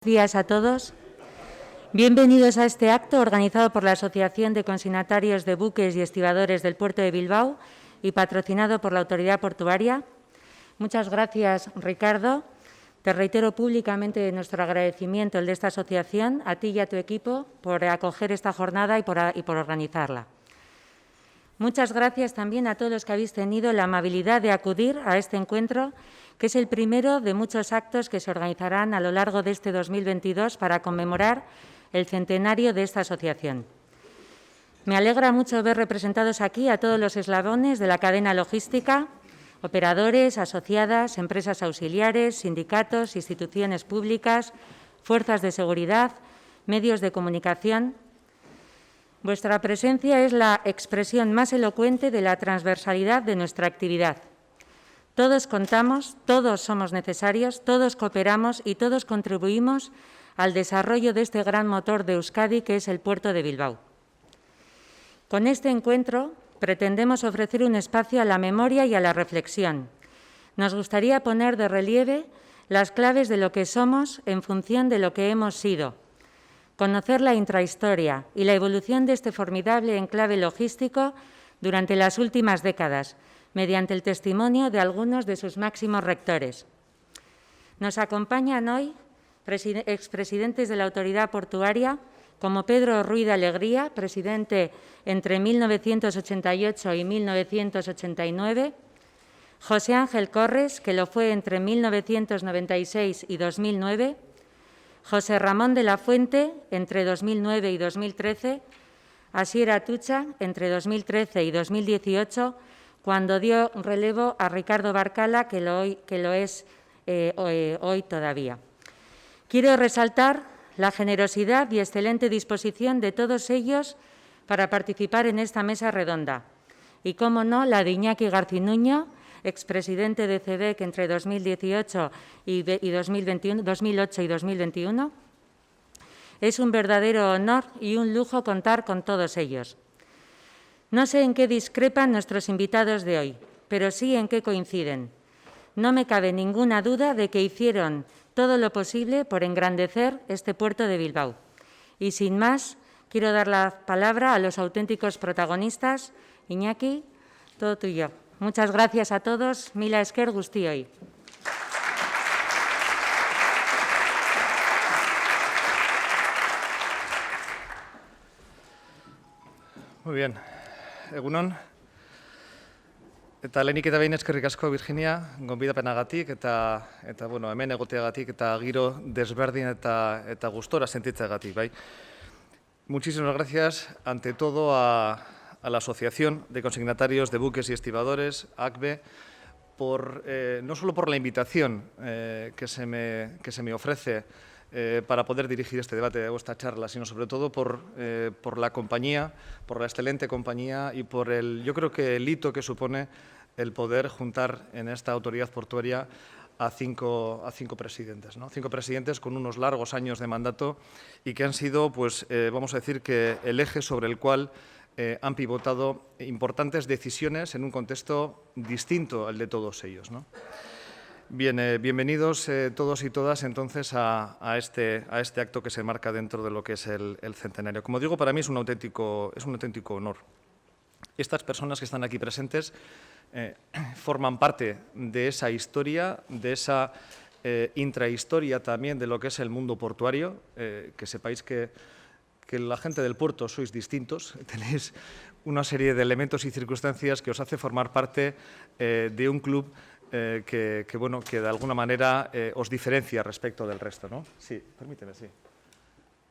Buenos días a todos. Bienvenidos a este acto organizado por la Asociación de Consignatarios de Buques y Estibadores del Puerto de Bilbao y patrocinado por la Autoridad Portuaria. Muchas gracias, Ricardo. Te reitero públicamente nuestro agradecimiento, el de esta asociación, a ti y a tu equipo, por acoger esta jornada y por organizarla. Muchas gracias también a todos los que habéis tenido la amabilidad de acudir a este encuentro, que es el primero de muchos actos que se organizarán a lo largo de este 2022 para conmemorar el centenario de esta asociación. Me alegra mucho ver representados aquí a todos los eslabones de la cadena logística, operadores, asociadas, empresas auxiliares, sindicatos, instituciones públicas, fuerzas de seguridad, medios de comunicación. Vuestra presencia es la expresión más elocuente de la transversalidad de nuestra actividad. Todos contamos, todos somos necesarios, todos cooperamos y todos contribuimos al desarrollo de este gran motor de Euskadi que es el puerto de Bilbao. Con este encuentro pretendemos ofrecer un espacio a la memoria y a la reflexión. Nos gustaría poner de relieve las claves de lo que somos en función de lo que hemos sido, conocer la intrahistoria y la evolución de este formidable enclave logístico durante las últimas décadas, mediante el testimonio de algunos de sus máximos rectores. Nos acompañan hoy expresidentes de la Autoridad Portuaria, como Pedro Ruiz de Alegría, presidente entre 1988 y 1989, José Ángel Corres, que lo fue entre 1996 y 2009, José Ramón de la Fuente, entre 2009 y 2013, Asier Atutxa, entre 2013 y 2018, cuando dio relevo a Ricardo Barcala, que lo es hoy todavía. Quiero resaltar la generosidad y excelente disposición de todos ellos para participar en esta mesa redonda. Y, cómo no, la de Iñaki Garcinuño, expresidente de CEBEC entre 2018 y 2008 y 2021. Es un verdadero honor y un lujo contar con todos ellos. No sé en qué discrepan nuestros invitados de hoy, pero sí en qué coinciden. No me cabe ninguna duda de que hicieron todo lo posible por engrandecer este puerto de Bilbao. Y sin más, quiero dar la palabra a los auténticos protagonistas. Iñaki, todo tuyo. Muchas gracias a todos. Mila esker guztioi. Muy bien. Egunon. Eta lehenik eta behin eskerrik asko, Virginia, gonbidapenagatik eta hemen egoteagatik eta giro desberdin eta gustora sentitzeagatik, bai. Muchísimas gracias, ante todo, a la Asociación de Consignatarios de Buques y Estibadores, ACBE, no solo por la invitación que se me ofrece para poder dirigir este debate o esta charla, sino sobre todo por la compañía, por la excelente compañía y por yo creo que el hito que supone el poder juntar en esta autoridad portuaria a cinco presidentes, ¿no? 5 presidentes con unos largos años de mandato y que han sido, pues, vamos a decir que el eje sobre el cual han pivotado importantes decisiones en un contexto distinto al de todos ellos, ¿no? Bien, bienvenidos todos y todas entonces a este acto que se marca dentro de lo que es el centenario. Como digo, para mí es un auténtico honor. Estas personas que están aquí presentes forman parte de esa historia, de esa intrahistoria también de lo que es el mundo portuario, que sepáis que la gente del puerto sois distintos, tenéis una serie de elementos y circunstancias que os hace formar parte de un club que de alguna manera os diferencia respecto del resto, ¿no? Sí, permíteme, sí.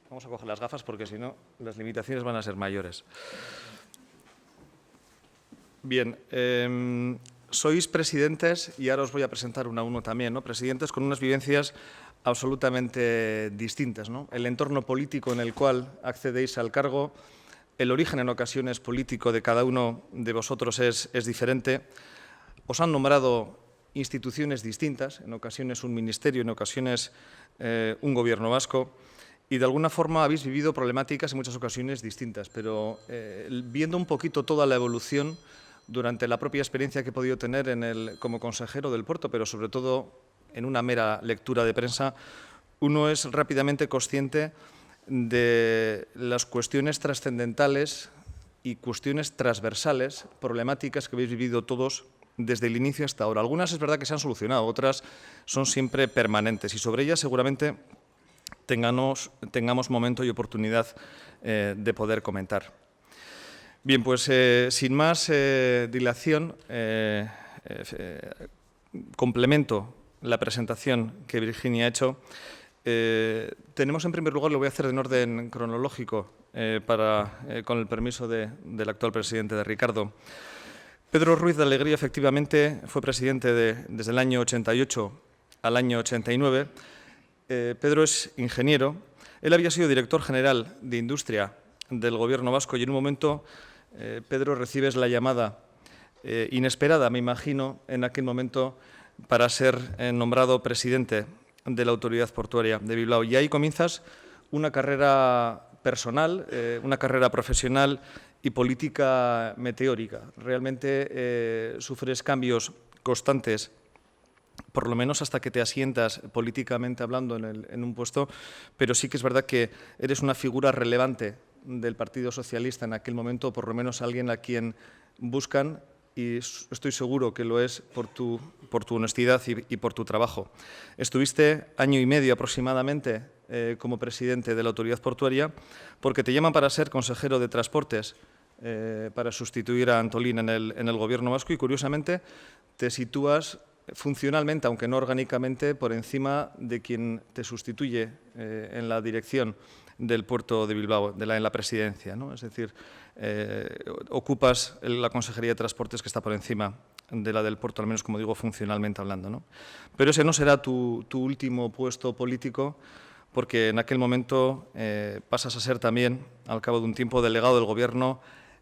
Vamos a coger las gafas porque si no las limitaciones van a ser mayores. Bien, sois presidentes, y ahora os voy a presentar uno a uno también, ¿no? Presidentes con unas vivencias absolutamente distintas, ¿no? El entorno político en el cual accedéis al cargo, el origen en ocasiones político de cada uno de vosotros es diferente. Os han nombrado instituciones distintas, en ocasiones un ministerio, en ocasiones un gobierno vasco, y de alguna forma habéis vivido problemáticas en muchas ocasiones distintas, pero viendo un poquito toda la evolución durante la propia experiencia que he podido tener como consejero del puerto, pero sobre todo en una mera lectura de prensa, uno es rápidamente consciente de las cuestiones trascendentales y cuestiones transversales, problemáticas que habéis vivido todos desde el inicio hasta ahora. Algunas es verdad que se han solucionado, otras son siempre permanentes y sobre ellas seguramente tengamos momento y oportunidad de poder comentar. Bien, pues sin más dilación, complemento la presentación que Virginia ha hecho. Tenemos en primer lugar, lo voy a hacer en orden cronológico con el permiso del actual presidente, de Ricardo. Pedro Ruiz de Alegría efectivamente fue presidente desde el año 88 al año 89. Pedro es ingeniero. Él había sido director general de Industria del Gobierno vasco y en un momento, Pedro, recibes la llamada inesperada, me imagino, en aquel momento para ser nombrado presidente de la Autoridad Portuaria de Bilbao. Y ahí comienzas una carrera personal, una carrera profesional y política meteórica. Realmente sufres cambios constantes, por lo menos hasta que te asientas políticamente hablando en un puesto, pero sí que es verdad que eres una figura relevante del Partido Socialista en aquel momento, por lo menos alguien a quien buscan, y estoy seguro que lo es por tu honestidad y por tu trabajo. Estuviste año y medio aproximadamente como presidente de la Autoridad Portuaria porque te llaman para ser consejero de Transportes para sustituir a Antolín en el Gobierno vasco y, curiosamente, te sitúas funcionalmente, aunque no orgánicamente, por encima de quien te sustituye en la dirección del puerto de Bilbao, en la presidencia, ¿no? Es decir, ocupas la Consejería de Transportes que está por encima de la del puerto, al menos, como digo, funcionalmente hablando, ¿no? Pero ese no será tu último puesto político, porque en aquel momento pasas a ser también, al cabo de un tiempo, delegado del Gobierno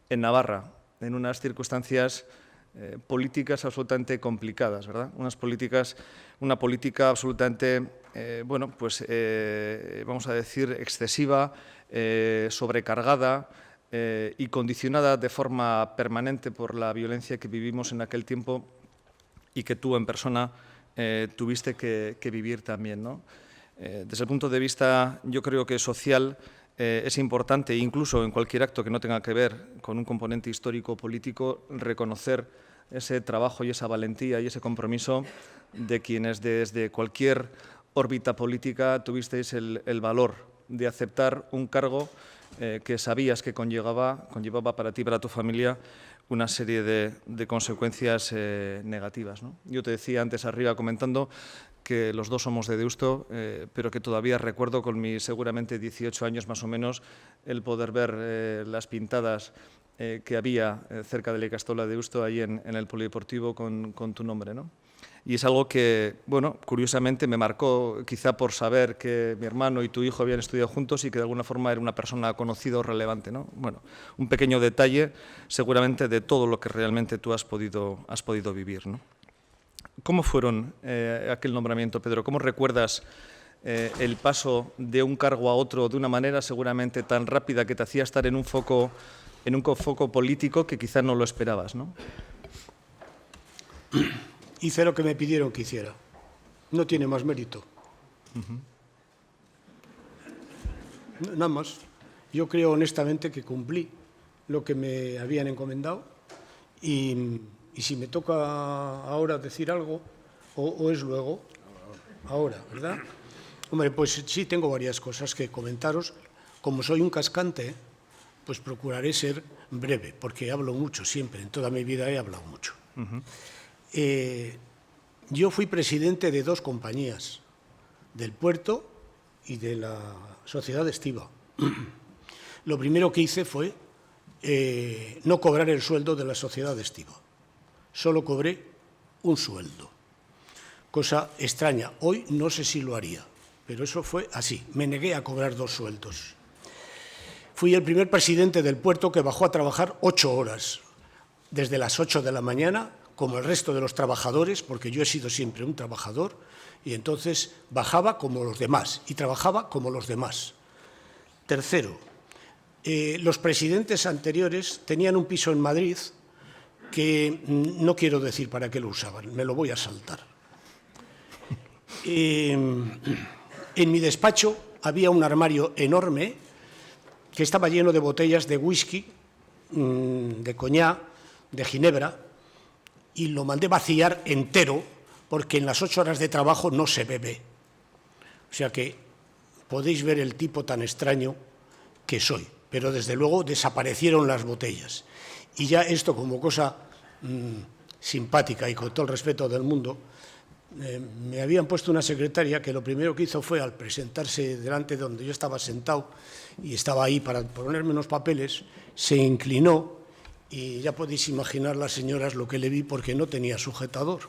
en Navarra, en unas circunstancias políticas absolutamente complicadas, ¿verdad? Una política absolutamente, vamos a decir, excesiva, sobrecargada y condicionada de forma permanente por la violencia que vivimos en aquel tiempo y que tú en persona tuviste que vivir también, ¿no? Desde el punto de vista, yo creo que social, es importante, incluso en cualquier acto que no tenga que ver con un componente histórico o político, reconocer ese trabajo y esa valentía y ese compromiso de quienes desde cualquier órbita política tuvisteis el valor de aceptar un cargo que sabías que conllevaba para ti y para tu familia una serie de consecuencias negativas, ¿no? Yo te decía antes arriba comentando que los dos somos de Deusto, pero que todavía recuerdo con mis seguramente 18 años más o menos el poder ver las pintadas que había cerca de la Ikastola de Deusto, ahí en el polideportivo con tu nombre, ¿no? Y es algo que, bueno, curiosamente me marcó, quizá por saber que mi hermano y tu hijo habían estudiado juntos y que de alguna forma era una persona conocida o relevante, ¿no? Bueno, un pequeño detalle seguramente de todo lo que realmente tú has podido vivir, ¿no? ¿Cómo fueron aquel nombramiento, Pedro? ¿Cómo recuerdas el paso de un cargo a otro de una manera seguramente tan rápida que te hacía estar en un foco político que quizás no lo esperabas, ¿no? Hice lo que me pidieron que hiciera. No tiene más mérito. Nada más. Yo creo honestamente que cumplí lo que me habían encomendado y si me toca ahora decir algo, o es luego, ahora, ¿verdad? Hombre, pues sí, tengo varias cosas que comentaros. Como soy un cascante, pues procuraré ser breve, porque hablo mucho siempre. En toda mi vida he hablado mucho. Yo fui presidente de dos compañías, del puerto y de la sociedad estiva. Lo primero que hice fue no cobrar el sueldo de la sociedad estiva. Solo cobré un sueldo. Cosa extraña. Hoy no sé si lo haría, pero eso fue así. Me negué a cobrar dos sueldos. Fui el primer presidente del puerto que bajó a trabajar 8 horas, desde las 8 de la mañana, como el resto de los trabajadores, porque yo he sido siempre un trabajador, y entonces bajaba como los demás y trabajaba como los demás. Tercero, los presidentes anteriores tenían un piso en Madrid que no quiero decir para qué lo usaban, me lo voy a saltar. En mi despacho había un armario enorme que estaba lleno de botellas de whisky, de coñac, de ginebra, y lo mandé vaciar entero porque en las 8 horas de trabajo no se bebe. O sea que podéis ver el tipo tan extraño que soy, pero desde luego desaparecieron las botellas. Y ya esto como cosa simpática y con todo el respeto del mundo, me habían puesto una secretaria que lo primero que hizo fue, al presentarse delante de donde yo estaba sentado y estaba ahí para ponerme unos papeles, se inclinó y ya podéis imaginar las señoras lo que le vi porque no tenía sujetador.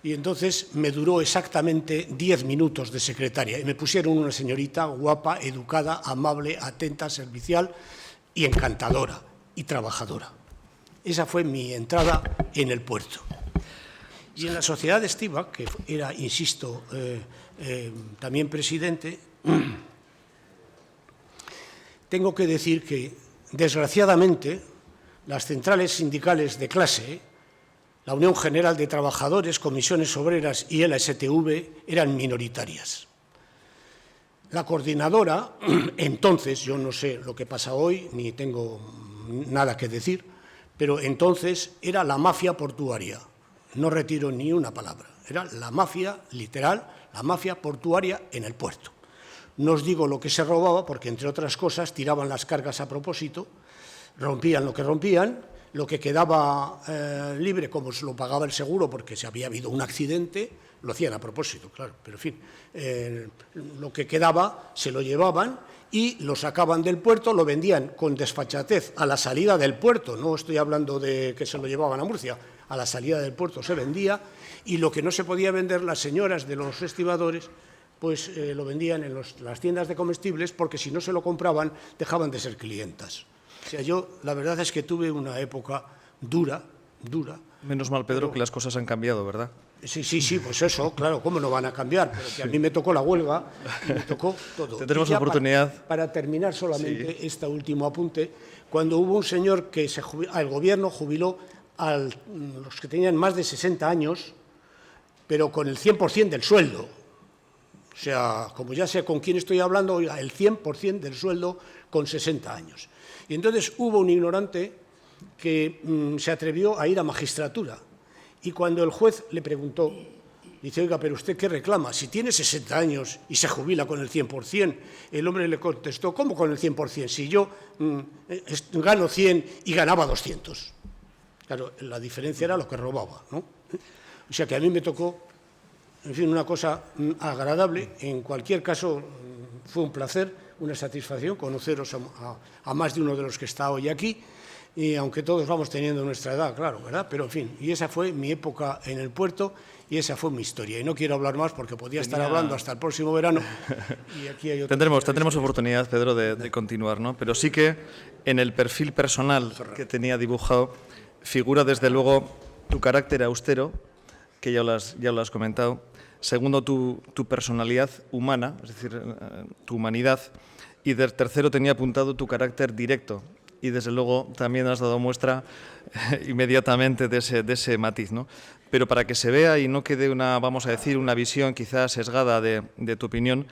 Y entonces me duró exactamente 10 minutos de secretaria y me pusieron una señorita guapa, educada, amable, atenta, servicial y encantadora y trabajadora. Esa fue mi entrada en el puerto. Y en la sociedad estiva, que era, insisto, también presidente, tengo que decir que, desgraciadamente, las centrales sindicales de clase, la Unión General de Trabajadores, Comisiones Obreras y el STV eran minoritarias. La coordinadora, entonces, yo no sé lo que pasa hoy, ni tengo nada que decir, pero entonces era la mafia portuaria. No retiro ni una palabra. Era la mafia, literal, la mafia portuaria en el puerto. No os digo lo que se robaba, porque, entre otras cosas, tiraban las cargas a propósito, rompían lo que quedaba libre, como se lo pagaba el seguro, porque si había habido un accidente, lo hacían a propósito, claro, pero en fin, lo que quedaba se lo llevaban y lo sacaban del puerto, lo vendían con desfachatez a la salida del puerto, no estoy hablando de que se lo llevaban a Murcia, a la salida del puerto se vendía, y lo que no se podía vender, las señoras de los estibadores, pues lo vendían en las tiendas de comestibles, porque si no se lo compraban, dejaban de ser clientas. O sea, yo la verdad es que tuve una época dura. Menos mal, Pedro, que las cosas han cambiado, ¿verdad? Sí, pues eso, claro, ¿cómo no van a cambiar? Pero que a mí me tocó la huelga y me tocó todo. Tendremos la oportunidad. Para terminar solamente este último apunte, cuando hubo un señor que el gobierno jubiló a los que tenían más de 60 años, pero con el 100% del sueldo. O sea, como ya sé con quién estoy hablando, oiga, el 100% del sueldo con 60 años. Y entonces hubo un ignorante que se atrevió a ir a magistratura. Y cuando el juez le preguntó, dice, oiga, pero ¿usted qué reclama? Si tiene 60 años y se jubila con el 100%, el hombre le contestó, ¿cómo con el 100%? Si yo gano 100 y ganaba 200. Claro, la diferencia era lo que robaba, ¿no? O sea que a mí me tocó, en fin, una cosa agradable. En cualquier caso, fue un placer, una satisfacción conoceros a más de uno de los que está hoy aquí. Y aunque todos vamos teniendo nuestra edad, claro, ¿verdad? Pero, en fin, y esa fue mi época en el puerto y esa fue mi historia. Y no quiero hablar más porque podía estar hablando hasta el próximo verano. Y aquí hay tendremos oportunidad, Pedro, de continuar, ¿no? Pero sí que en el perfil personal que tenía dibujado figura, desde luego, tu carácter austero, que ya lo has comentado. Segundo, tu personalidad humana, es decir, tu humanidad. Y tercero, tenía apuntado tu carácter directo. Y, desde luego, también has dado muestra inmediatamente de ese matiz, ¿no? Pero para que se vea y no quede vamos a decir, una visión quizás sesgada de tu opinión,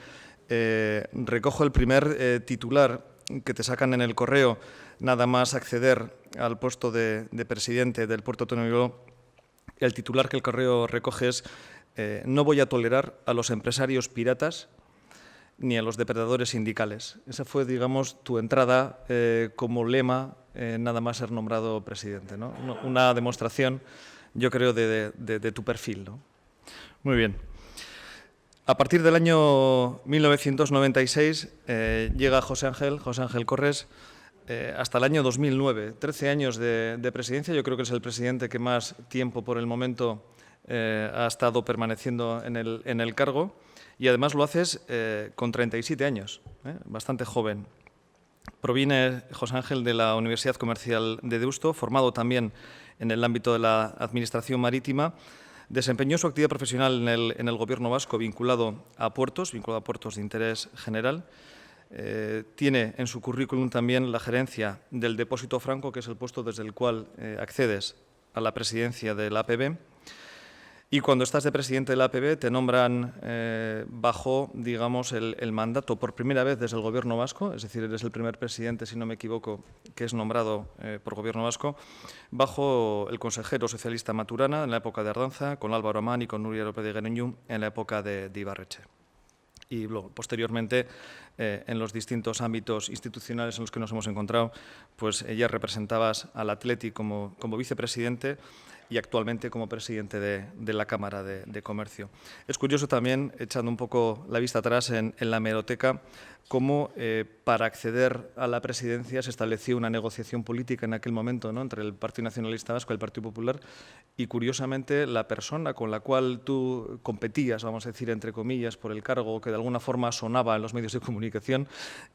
recojo el primer titular que te sacan en el correo, nada más acceder al puesto de presidente del Puerto Autónomo de Bilbao. El titular que el correo recoge es no voy a tolerar a los empresarios piratas ni a los depredadores sindicales. Esa fue, digamos, tu entrada como lema, nada más ser nombrado presidente, ¿no? Una demostración, yo creo, de tu perfil, ¿no? Muy bien. A partir del año 1996 llega José Ángel Corres, hasta el año 2009, 13 años de presidencia. Yo creo que es el presidente que más tiempo por el momento ha estado permaneciendo en el cargo. Y además lo haces con 37 años, bastante joven. Proviene José Ángel de la Universidad Comercial de Deusto, formado también en el ámbito de la administración marítima. Desempeñó su actividad profesional en el Gobierno vasco vinculado a puertos de interés general. Tiene en su currículum también la gerencia del Depósito Franco, que es el puesto desde el cual accedes a la presidencia de la APB. Y cuando estás de presidente de la APB te nombran bajo, digamos, el mandato por primera vez desde el Gobierno vasco, es decir, eres el primer presidente, si no me equivoco, que es nombrado por Gobierno vasco, bajo el consejero socialista Maturana en la época de Ardanza, con Álvaro Amán y con Nuria López de Gereñu en la época de Ibarretxe. Y luego, posteriormente, en los distintos ámbitos institucionales en los que nos hemos encontrado, pues ya representabas al Athletic como vicepresidente y actualmente como presidente de la Cámara de Comercio. Es curioso también, echando un poco la vista atrás en la hemeroteca, cómo para acceder a la presidencia se estableció una negociación política en aquel momento, ¿no?, entre el Partido Nacionalista Vasco y el Partido Popular, y curiosamente la persona con la cual tú competías, vamos a decir entre comillas, por el cargo que de alguna forma sonaba en los medios de comunicación,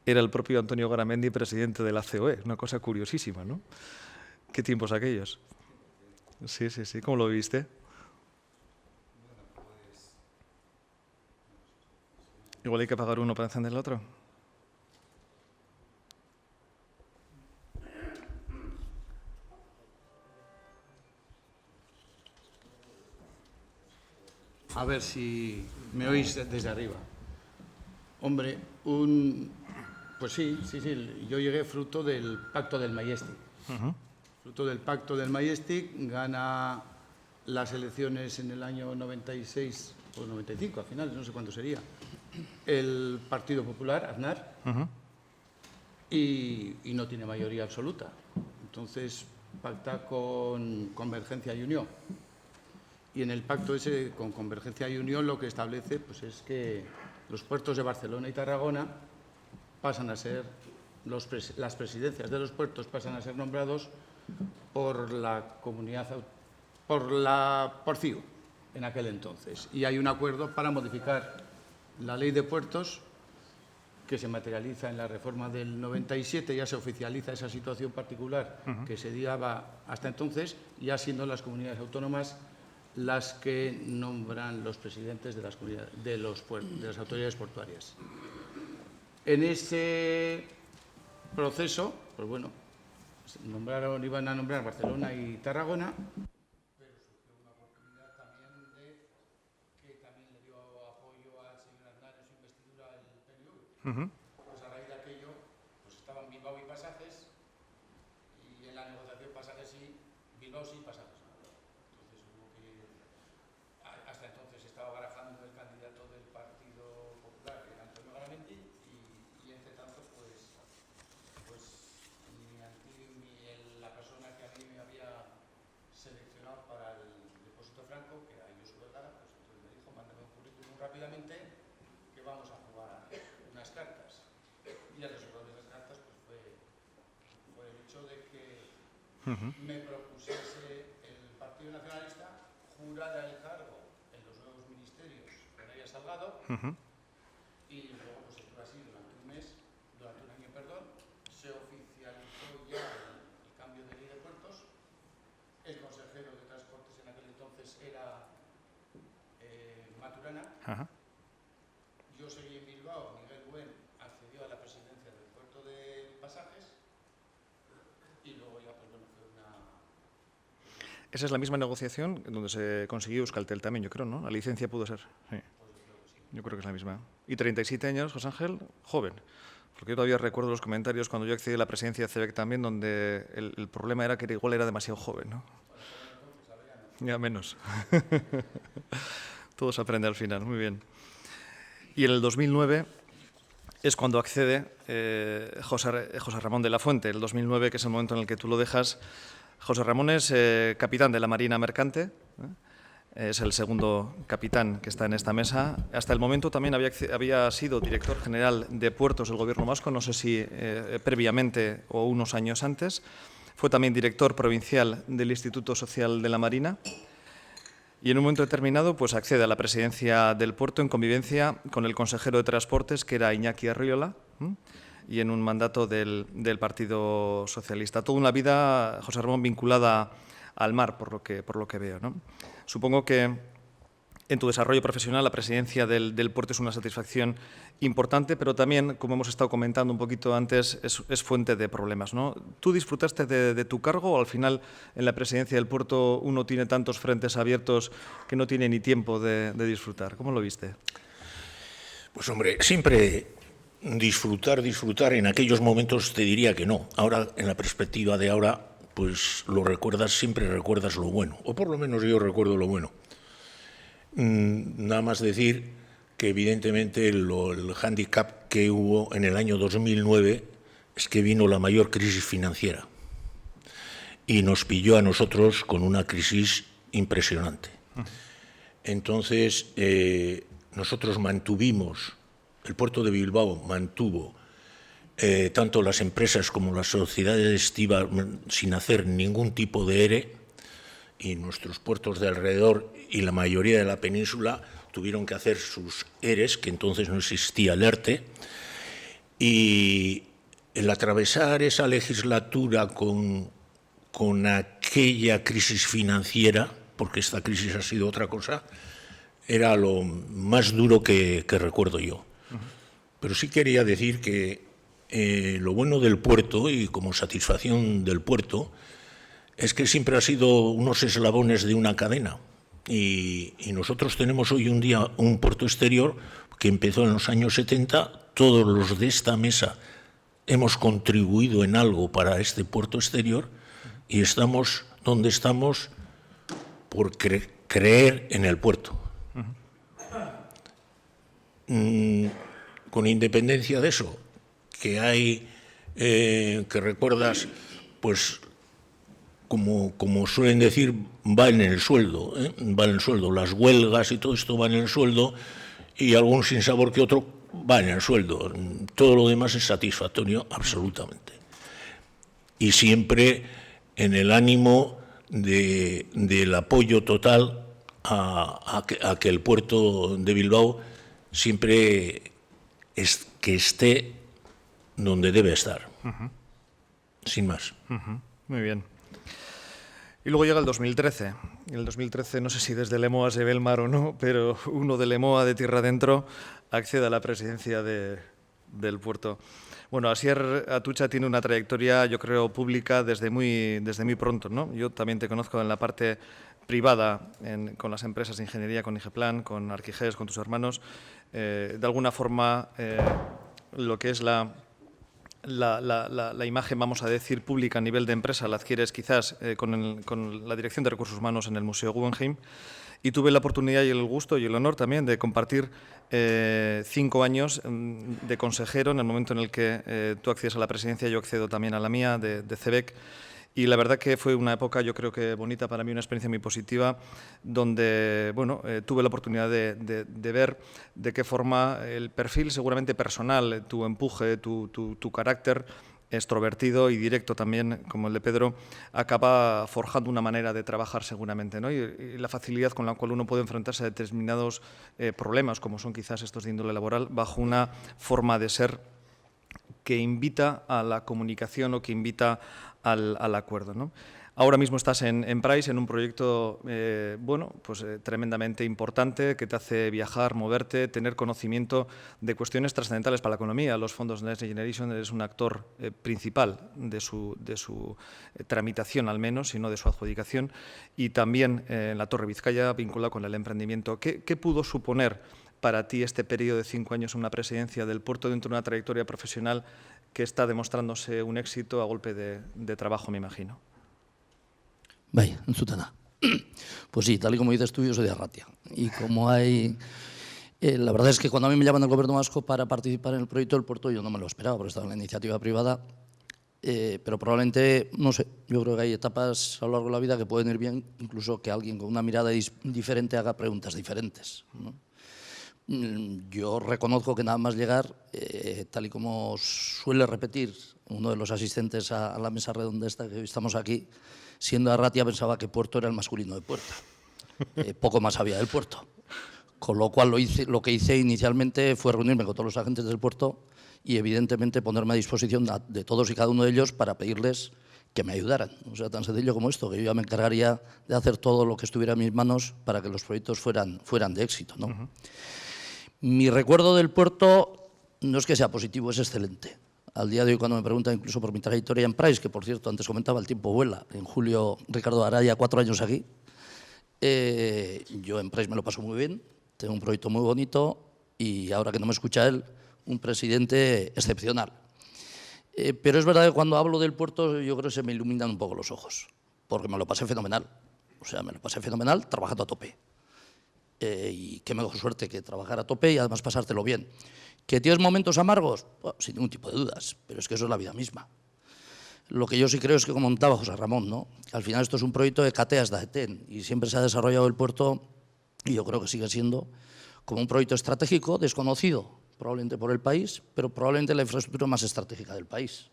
era el propio Antonio Garamendi, presidente de la COE. Una cosa curiosísima, ¿no? ¿Qué tiempos aquellos? Sí, sí, sí. ¿Cómo lo viste? Igual hay que pagar uno para encender el otro. A ver si me oís desde arriba. Hombre, pues sí, yo llegué fruto del Pacto del Majestic. Fruto del Pacto del Majestic, gana las elecciones en el año 96 o 95, al final, no sé cuándo sería, el Partido Popular, Aznar, y no tiene mayoría absoluta. Entonces, pacta con Convergencia y Unió. Y en el pacto ese con Convergencia y Unión lo que establece pues, es que los puertos de Barcelona y Tarragona pasan a ser, las presidencias de los puertos pasan a ser nombrados por la comunidad, por CIU en aquel entonces. Y hay un acuerdo para modificar la ley de puertos que se materializa en la reforma del 97, ya se oficializa esa situación particular que se daba hasta entonces, ya siendo las comunidades autónomas las que nombran los presidentes de las autoridades portuarias. En ese proceso, pues bueno, iban a nombrar Barcelona y Tarragona, pero surgió una oportunidad también que también le dio apoyo al señor Aznar en su investidura el PNV. Pues a raíz de aquello, pues estaban Bilbao y Pasajes, y en la negociación Pasajes sí, Bilbao sí, Pasajes no. Hasta entonces estaba barajando el candidato del Partido Popular, que era Antonio Garamendi, y entre tanto, pues la persona que a mí me había seleccionado para el depósito franco, que era Josu Vergara, pues entonces me dijo, mándame un currículum rápidamente, que vamos a jugar unas cartas. Y el resultado de esas cartas pues, fue el hecho de que me propusiese el Partido Nacionalista jurara el cargo en los nuevos ministerios con ella Salgado, y luego pues esto así durante un año, se oficializó ya el cambio de ley de puertos. El consejero de Transportes en aquel entonces era Maturana. Yo seguí en Bilbao, Miguel Buen accedió a la presidencia del puerto de Pasajes, y luego ya pues bueno, fue una... Esa es la misma negociación donde se consiguió Euskaltel también, yo creo, ¿no? La licencia pudo ser. Sí. Yo creo que es la misma. Y 37 años, José Ángel, joven. Porque yo todavía recuerdo los comentarios cuando yo accedí a la presidencia de CEBEC también, donde el problema era que igual era demasiado joven, ¿no? Ya menos. Todo se aprende al final, muy bien. Y en el 2009 es cuando accede José Ramón de la Fuente. El 2009, que es el momento en el que tú lo dejas. José Ramón es capitán de la Marina Mercante, es el segundo capitán que está en esta mesa. Hasta el momento también había sido director general de Puertos del Gobierno vasco, no sé si previamente o unos años antes. Fue también director provincial del Instituto Social de la Marina y en un momento determinado pues, accede a la presidencia del puerto en convivencia con el consejero de Transportes, que era Iñaki Arriola, y en un mandato del Partido Socialista. Toda una vida, José Ramón, vinculada al mar, por lo que veo, ¿no? Supongo que En tu desarrollo profesional, la presidencia del puerto es una satisfacción importante, pero también, como hemos estado comentando un poquito antes, es fuente de problemas, ¿no? ¿Tú disfrutaste de tu cargo o al final en la presidencia del puerto uno tiene tantos frentes abiertos que no tiene ni tiempo de disfrutar? ¿Cómo lo viste? Pues hombre, siempre disfrutar, en aquellos momentos te diría que no. Ahora, en la perspectiva de ahora, pues lo recuerdas, siempre recuerdas lo bueno, o por lo menos yo recuerdo lo bueno. Nada más decir que evidentemente el hándicap que hubo en el año 2009 es que vino la mayor crisis financiera y nos pilló a nosotros con una crisis impresionante. Entonces, nosotros mantuvimos, el puerto de Bilbao mantuvo tanto las empresas como las sociedades estivas sin hacer ningún tipo de ERE, y nuestros puertos de alrededor y la mayoría de la península tuvieron que hacer sus ERES, que entonces no existía el ERTE, y el atravesar esa legislatura con aquella crisis financiera, porque esta crisis ha sido otra cosa, era lo más duro que recuerdo yo. Pero sí quería decir que lo bueno del puerto, y como satisfacción del puerto, es que siempre ha sido unos eslabones de una cadena. Y nosotros tenemos hoy un día un puerto exterior que empezó en los años 70. Todos los de esta mesa hemos contribuido en algo para este puerto exterior y estamos donde estamos por creer en el puerto. Con independencia de eso, que hay, que recuerdas, pues como suelen decir, va en el sueldo, va en el sueldo. Las huelgas y todo esto va en el sueldo y algún sinsabor que otro va en el sueldo. Todo lo demás es satisfactorio absolutamente. Y siempre en el ánimo del apoyo total a que el puerto de Bilbao siempre que esté donde debe estar. Sin más. Muy bien. Y luego llega el 2013. En el 2013, no sé si desde Lemoa se ve el mar o no, pero uno de Lemoa, de tierra adentro, accede a la presidencia del puerto. Bueno, Asier Atutxa tiene una trayectoria, yo creo, pública desde muy pronto, ¿no? Yo también te conozco en la parte privada, con las empresas de ingeniería, con Igeplan, con Arquiges, con tus hermanos. De alguna forma, lo que es la imagen, vamos a decir, pública a nivel de empresa la adquieres quizás con la Dirección de Recursos Humanos en el Museo Guggenheim, y tuve la oportunidad y el gusto y el honor también de compartir 5 años de consejero en el momento en el que tú accedes a la presidencia, yo accedo también a la mía de CEBEC. Y la verdad que fue una época, yo creo que bonita para mí, una experiencia muy positiva, donde bueno, tuve la oportunidad de ver de qué forma el perfil seguramente personal, tu empuje, tu carácter extrovertido y directo también, como el de Pedro, acaba forjando una manera de trabajar seguramente, ¿no? Y la facilidad con la cual uno puede enfrentarse a determinados problemas, como son quizás estos de índole laboral, bajo una forma de ser que invita a la comunicación o que invita al acuerdo, ¿no? Ahora mismo estás en Price, en un proyecto bueno, pues, tremendamente importante que te hace viajar, moverte, tener conocimiento de cuestiones trascendentales para la economía. Los fondos Next Generation eres un actor principal de su tramitación, al menos, y no de su adjudicación. Y también en la Torre Vizcaya, vinculado con el emprendimiento. ¿Qué pudo suponer para ti este periodo de 5 años en una presidencia del puerto dentro de una trayectoria profesional que está demostrándose un éxito a golpe de trabajo, me imagino? Vaya, entzutena. Pues sí, tal y como dices tú, yo soy de Arratia. Y como hay... la verdad es que cuando a mí me llaman del Gobierno vasco para participar en el proyecto del puerto, yo no me lo esperaba, porque estaba en la iniciativa privada. Pero probablemente, no sé, yo creo que hay etapas a lo largo de la vida que pueden ir bien, incluso que alguien con una mirada diferente haga preguntas diferentes, ¿no? Yo reconozco que nada más llegar, tal y como suele repetir uno de los asistentes a la mesa redonda esta que hoy estamos aquí, siendo Arratia pensaba que puerto era el masculino de puerta. Poco más sabía del puerto. Con lo cual lo que hice inicialmente fue reunirme con todos los agentes del puerto y evidentemente ponerme a disposición de todos y cada uno de ellos para pedirles que me ayudaran. O sea, tan sencillo como esto, que yo ya me encargaría de hacer todo lo que estuviera en mis manos para que los proyectos fueran de éxito, ¿no? Mi recuerdo del puerto no es que sea positivo, es excelente. Al día de hoy, cuando me preguntan incluso por mi trayectoria en Price, que por cierto, antes comentaba, el tiempo vuela. En julio, Ricardo hará ya 4 años aquí. Yo en Price me lo paso muy bien, tengo un proyecto muy bonito y ahora que no me escucha él, un presidente excepcional. Pero es verdad que cuando hablo del puerto yo creo que se me iluminan un poco los ojos, porque me lo pasé fenomenal. O sea, me lo pasé fenomenal trabajando a tope. Y qué mejor suerte que trabajar a tope y además pasártelo bien. ¿Que tienes momentos amargos? Bueno, sin ningún tipo de dudas, pero es que eso es la vida misma. Lo que yo sí creo es que, como contaba José Ramón, ¿no? Al final esto es un proyecto de cateas de AETEN y siempre se ha desarrollado el puerto, y yo creo que sigue siendo, como un proyecto estratégico, desconocido, probablemente por el país, pero probablemente la infraestructura más estratégica del país.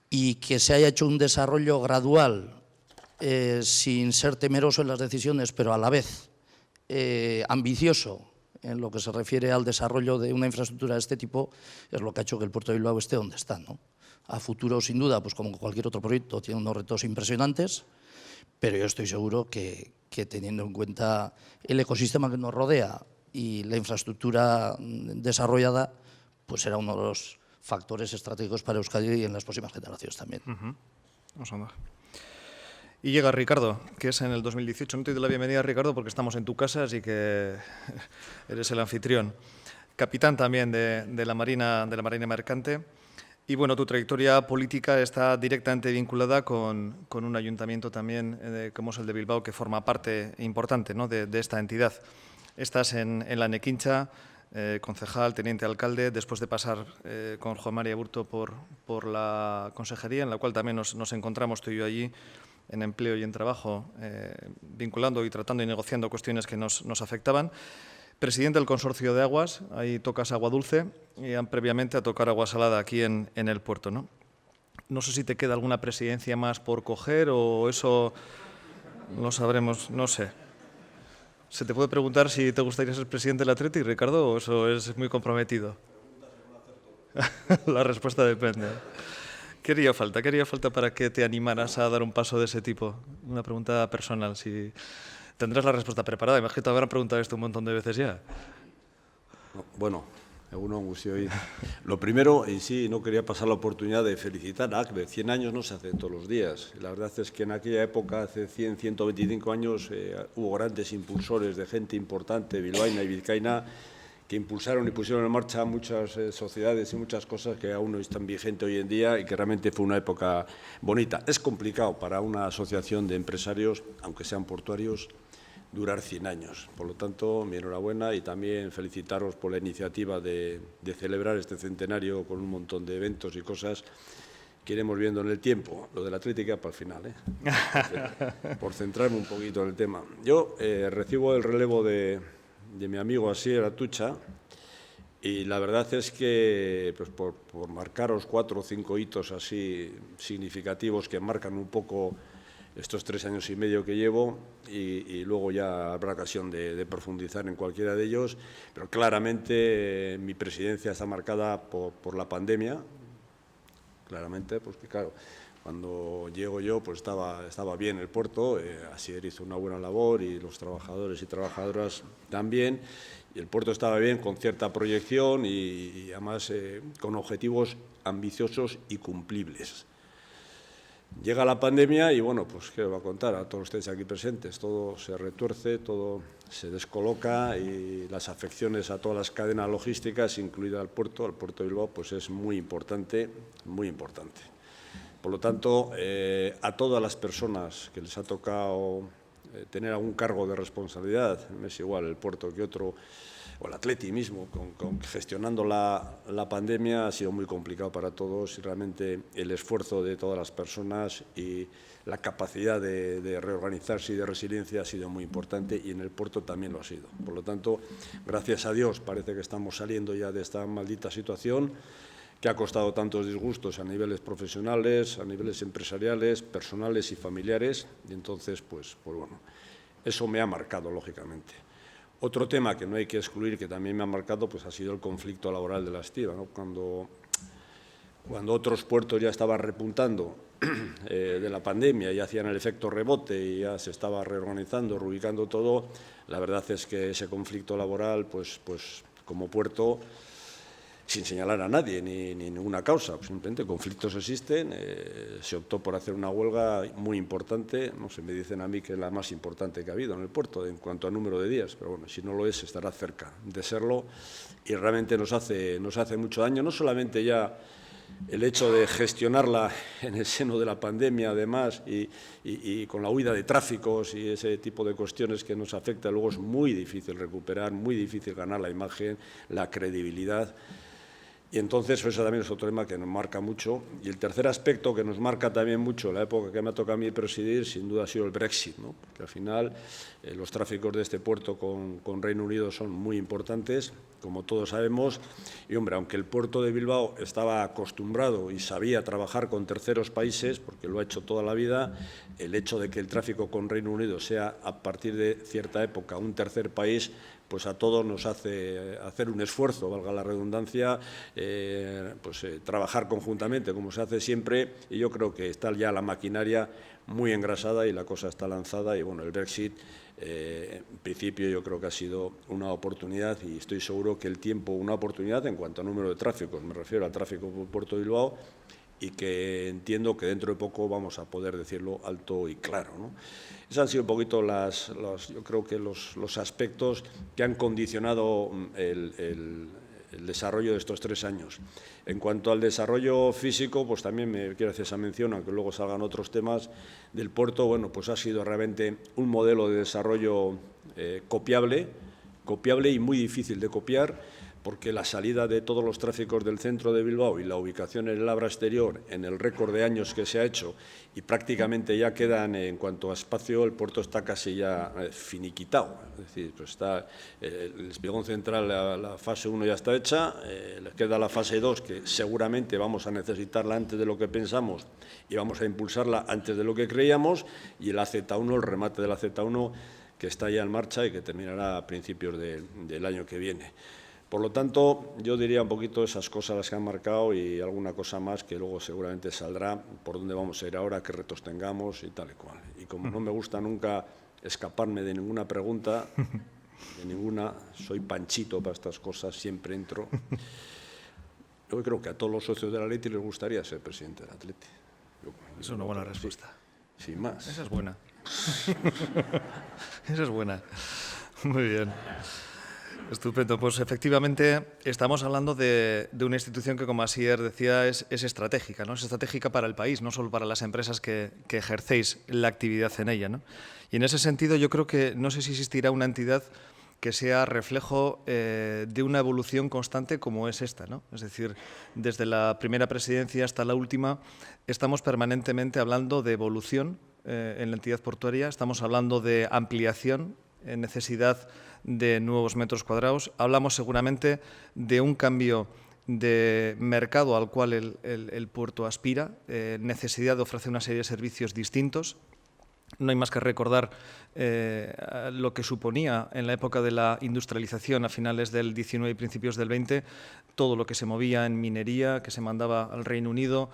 Y que se haya hecho un desarrollo gradual, sin ser temeroso en las decisiones, pero a la vez ambicioso en lo que se refiere al desarrollo de una infraestructura de este tipo, es lo que ha hecho que el puerto de Bilbao esté donde está, ¿no? A futuro, sin duda, pues como cualquier otro proyecto, tiene unos retos impresionantes, pero yo estoy seguro que teniendo en cuenta el ecosistema que nos rodea y la infraestructura desarrollada, pues será uno de los factores estratégicos para Euskadi y en las próximas generaciones también. Vamos a andar. Y llega Ricardo, que es en el 2018. No te doy la bienvenida, Ricardo, porque estamos en tu casa, así que eres el anfitrión. Capitán también de la Marina Mercante. Y bueno, tu trayectoria política está directamente vinculada con un ayuntamiento también, como es el de Bilbao, que forma parte importante, ¿no?, de esta entidad. Estás en la Nequincha, concejal, teniente alcalde, después de pasar con Juan Mari Aburto por la consejería, en la cual también nos encontramos tú y yo allí, en empleo y en trabajo, vinculando y tratando y negociando cuestiones que nos afectaban. Presidente del Consorcio de Aguas, ahí tocas agua dulce, y previamente a tocar agua salada aquí en el puerto, ¿no? No sé si te queda alguna presidencia más por coger o eso lo sabremos, no sé. ¿Se te puede preguntar si te gustaría ser presidente del Athletic, Ricardo, o eso es muy comprometido? La respuesta depende. ¿Qué haría falta para que te animaras a dar un paso de ese tipo? Una pregunta personal, si tendrás la respuesta preparada. Imagino que te habrán preguntado esto un montón de veces ya. Bueno, egunon guztioi. Lo primero, y sí, no quería pasar la oportunidad de felicitar a ACBE. 100 años no se hacen todos los días. La verdad es que en aquella época, hace 100, 125 años, hubo grandes impulsores de gente importante, bilbaína y vizcaína, que impulsaron y pusieron en marcha muchas sociedades y muchas cosas que aún no están vigentes hoy en día y que realmente fue una época bonita. Es complicado para una asociación de empresarios, aunque sean portuarios, durar 100 años. Por lo tanto, mi enhorabuena y también felicitaros por la iniciativa de celebrar este centenario con un montón de eventos y cosas que iremos viendo en el tiempo. Lo de la Atlética para el final, por centrarme un poquito en el tema. Yo recibo el relevo de mi amigo Asier Atutxa y la verdad es que, pues por marcaros 4 o 5 hitos así significativos que marcan un poco estos 3 años y medio que llevo y luego ya habrá ocasión de profundizar en cualquiera de ellos, pero claramente mi presidencia está marcada por la pandemia, claramente, porque claro, cuando llego yo pues estaba bien el puerto, Asier hizo una buena labor y los trabajadores y trabajadoras también, y el puerto estaba bien con cierta proyección y además con objetivos ambiciosos y cumplibles. Llega la pandemia y, bueno, pues qué os va a contar a todos ustedes aquí presentes. Todo se retuerce, todo se descoloca y las afecciones a todas las cadenas logísticas, incluida el puerto de Bilbao, pues es muy importante, muy importante. Por lo tanto, a todas las personas que les ha tocado tener algún cargo de responsabilidad, no es igual el puerto que otro, o el Atleti mismo, gestionando la pandemia ha sido muy complicado para todos y realmente el esfuerzo de todas las personas y la capacidad de reorganizarse y de resiliencia ha sido muy importante y en el puerto también lo ha sido. Por lo tanto, gracias a Dios parece que estamos saliendo ya de esta maldita situación que ha costado tantos disgustos a niveles profesionales, a niveles empresariales, personales y familiares y entonces, pues bueno, eso me ha marcado lógicamente. Otro tema que no hay que excluir, que también me ha marcado, pues ha sido el conflicto laboral de la estiba, ¿no? Cuando otros puertos ya estaban repuntando de la pandemia, ya hacían el efecto rebote y ya se estaba reorganizando, reubicando todo, la verdad es que ese conflicto laboral, pues como puerto, sin señalar a nadie ni ninguna causa, simplemente conflictos existen, se optó por hacer una huelga muy importante, no sé, me dicen a mí que es la más importante que ha habido en el puerto en cuanto a número de días, pero bueno, si no lo es, estará cerca de serlo y realmente nos hace mucho daño, no solamente ya el hecho de gestionarla en el seno de la pandemia, además, y con la huida de tráficos y ese tipo de cuestiones que nos afecta, luego es muy difícil recuperar, muy difícil ganar la imagen, la credibilidad. Y entonces eso también es otro tema que nos marca mucho. Y el tercer aspecto que nos marca también mucho la época que me ha tocado a mí presidir, sin duda ha sido el Brexit, ¿no? Que al final los tráficos de este puerto con Reino Unido son muy importantes, como todos sabemos. Y, hombre, aunque el puerto de Bilbao estaba acostumbrado y sabía trabajar con terceros países, porque lo ha hecho toda la vida, el hecho de que el tráfico con Reino Unido sea, a partir de cierta época, un tercer país, pues a todos nos hace hacer un esfuerzo, valga la redundancia, trabajar conjuntamente, como se hace siempre, y yo creo que está ya la maquinaria muy engrasada y la cosa está lanzada, y bueno, el Brexit, en principio, yo creo que ha sido una oportunidad, y estoy seguro que el tiempo, una oportunidad en cuanto a número de tráficos, me refiero al tráfico por Puerto de Bilbao, y que entiendo que dentro de poco vamos a poder decirlo alto y claro, ¿no? Esos han sido un poquito yo creo que los aspectos que han condicionado el desarrollo de estos 3 años. En cuanto al desarrollo físico, pues también me quiero hacer esa mención, aunque luego salgan otros temas del puerto, bueno, pues ha sido realmente un modelo de desarrollo copiable y muy difícil de copiar, porque la salida de todos los tráficos del centro de Bilbao y la ubicación en el Abra exterior, en el récord de años que se ha hecho, y prácticamente ya quedan, en cuanto a espacio, el puerto está casi ya finiquitado. Es decir, pues está el espigón central, la fase 1 ya está hecha, le queda la fase 2, que seguramente vamos a necesitarla antes de lo que pensamos y vamos a impulsarla antes de lo que creíamos, y el AZ1, el remate del AZ1, que está ya en marcha y que terminará a principios del año que viene. Por lo tanto, yo diría un poquito esas cosas las que han marcado y alguna cosa más que luego seguramente saldrá, por dónde vamos a ir ahora, qué retos tengamos y tal y cual. Y como no me gusta nunca escaparme de ninguna pregunta, soy panchito para estas cosas, siempre entro. Yo creo que a todos los socios del Athletic les gustaría ser presidente del Athletic. Es una buena respuesta. Sin más. Esa es buena. Esa es buena. Muy bien. Estupendo. Pues efectivamente estamos hablando de una institución que, como Asier decía, es estratégica, ¿no? Es estratégica para el país, no solo para las empresas que ejercéis la actividad en ella, ¿no? Y en ese sentido yo creo que no sé si existirá una entidad que sea reflejo de una evolución constante como es esta, ¿no? Es decir, desde la primera presidencia hasta la última estamos permanentemente hablando de evolución en la entidad portuaria, estamos hablando de ampliación, necesidad de nuevos metros cuadrados. Hablamos seguramente de un cambio de mercado al cual el puerto aspira, necesidad de ofrecer una serie de servicios distintos. No hay más que recordar lo que suponía en la época de la industrialización a finales del 19 y principios del 20, todo lo que se movía en minería, que se mandaba al Reino Unido,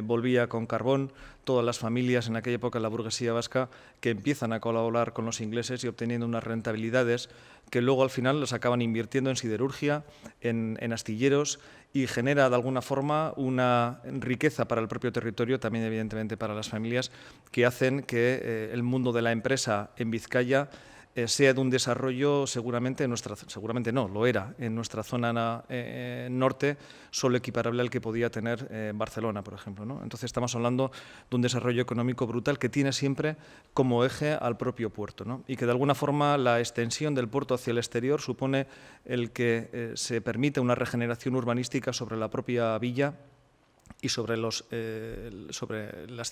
volvía con carbón, todas las familias en aquella época, la burguesía vasca, que empiezan a colaborar con los ingleses y obteniendo unas rentabilidades que luego al final los acaban invirtiendo en siderurgia, en astilleros, y genera de alguna forma una riqueza para el propio territorio, también evidentemente para las familias, que hacen que el mundo de la empresa en Vizcaya sea de un desarrollo seguramente no, lo era, en nuestra zona norte, solo equiparable al que podía tener Barcelona, por ejemplo, ¿no? Entonces estamos hablando de un desarrollo económico brutal que tiene siempre como eje al propio puerto, ¿no? Y que de alguna forma la extensión del puerto hacia el exterior supone el que se permite una regeneración urbanística sobre la propia villa y sobre las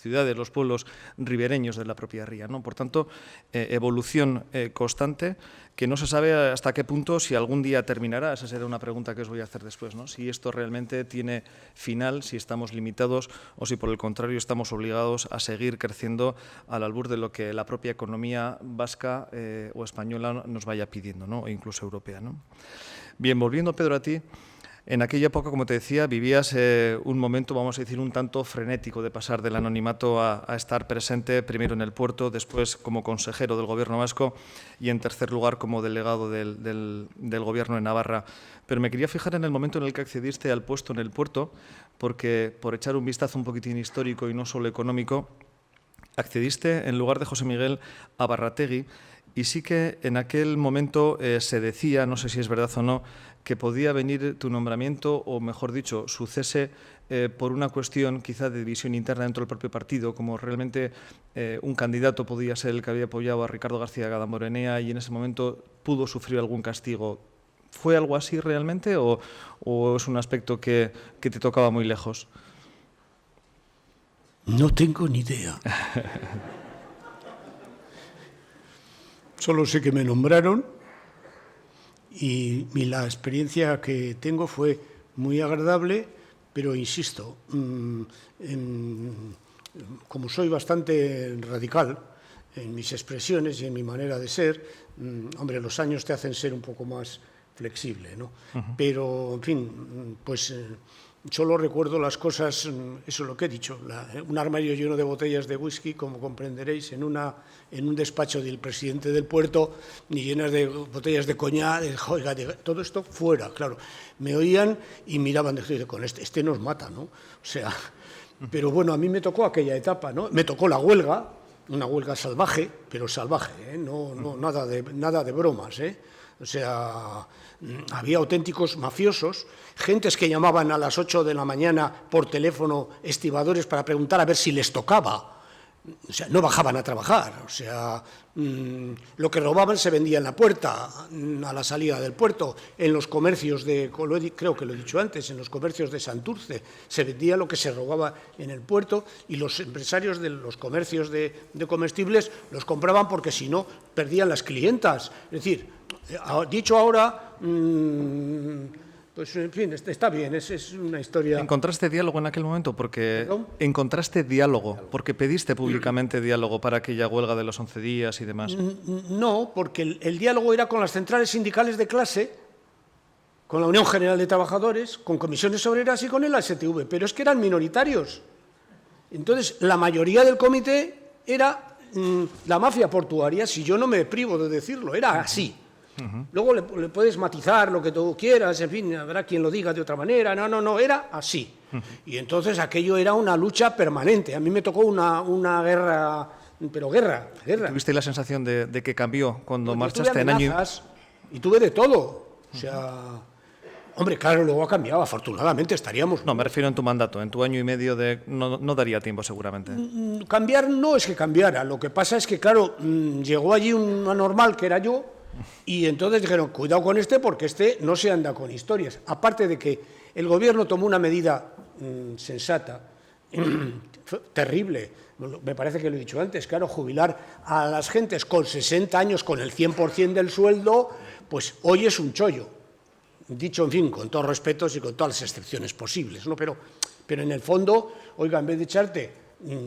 ciudades, los pueblos ribereños de la propia ría, ¿no? Por tanto, evolución constante, que no se sabe hasta qué punto, si algún día terminará. Esa será una pregunta que os voy a hacer después, ¿no? Si esto realmente tiene final, si estamos limitados o si por el contrario estamos obligados a seguir creciendo al albur de lo que la propia economía vasca o española nos vaya pidiendo, ¿no? O incluso europea, ¿no? Bien, volviendo, Pedro, a ti. En aquella época, como te decía, vivías un momento, vamos a decir, un tanto frenético de pasar del anonimato a estar presente primero en el puerto, después como consejero del Gobierno vasco y, en tercer lugar, como delegado del Gobierno en Navarra. Pero me quería fijar en el momento en el que accediste al puesto en el puerto, porque, por echar un vistazo un poquitín histórico y no solo económico, accediste, en lugar de José Miguel, a Barrategui, y sí que en aquel momento se decía, no sé si es verdad o no, que podía venir tu nombramiento, o mejor dicho, su cese, por una cuestión quizá de división interna dentro del propio partido, como realmente un candidato podía ser el que había apoyado a Ricardo García Gadamorenea y en ese momento pudo sufrir algún castigo. ¿Fue algo así realmente o es un aspecto que te tocaba muy lejos? No tengo ni idea. Solo sé que me nombraron y la experiencia que tengo fue muy agradable, pero insisto, como soy bastante radical en mis expresiones y en mi manera de ser, hombre, los años te hacen ser un poco más flexible, ¿no? Pero, en fin, pues solo recuerdo las cosas, eso es lo que he dicho, un armario lleno de botellas de whisky, como comprenderéis, en un despacho del presidente del puerto, y llenas de botellas de coñac, todo esto fuera, claro. Me oían y miraban, con este nos mata, ¿no? O sea, pero bueno, a mí me tocó aquella etapa, ¿no? Me tocó la huelga, una huelga salvaje, pero salvaje, ¿eh? No, nada de bromas, ¿eh? O sea, había auténticos mafiosos, gentes que llamaban a las 8 de la mañana por teléfono, estibadores, para preguntar a ver si les tocaba. O sea, no bajaban a trabajar. O sea, lo que robaban se vendía en la puerta, a la salida del puerto, en los comercios creo que lo he dicho antes, en los comercios de Santurce, se vendía lo que se robaba en el puerto y los empresarios de los comercios de comestibles los compraban porque si no perdían las clientas. Es decir, dicho ahora, pues en fin, está bien, es una historia... ¿Encontraste diálogo en aquel momento? ¿Perdón? ¿Encontraste diálogo? Porque pediste públicamente diálogo para aquella huelga de los 11 días y demás. No, porque el diálogo era con las centrales sindicales de clase, con la Unión General de Trabajadores, con comisiones obreras y con el ASTV, pero es que eran minoritarios. Entonces, la mayoría del comité era la mafia portuaria, si yo no me privo de decirlo, era así. Luego le puedes matizar lo que tú quieras, en fin, habrá quien lo diga de otra manera. No, era así. Y entonces aquello era una lucha permanente. A mí me tocó una guerra, pero guerra. ¿Tuviste la sensación de que cambió cuando Pues marchaste en año? Y tuve de todo. O sea, hombre, claro, luego ha cambiado, afortunadamente estaríamos... No, me refiero en tu mandato, en tu año y medio no daría tiempo seguramente. Cambiar no es que cambiara, lo que pasa es que, claro, llegó allí un anormal que era yo, y entonces dijeron, cuidado con este porque este no se anda con historias. Aparte de que el gobierno tomó una medida sensata, terrible, me parece que lo he dicho antes, claro, jubilar a las gentes con 60 años con el 100% del sueldo, pues hoy es un chollo. Dicho, en fin, con todos respetos y con todas las excepciones posibles, ¿no? Pero en el fondo, oiga, en vez de echarte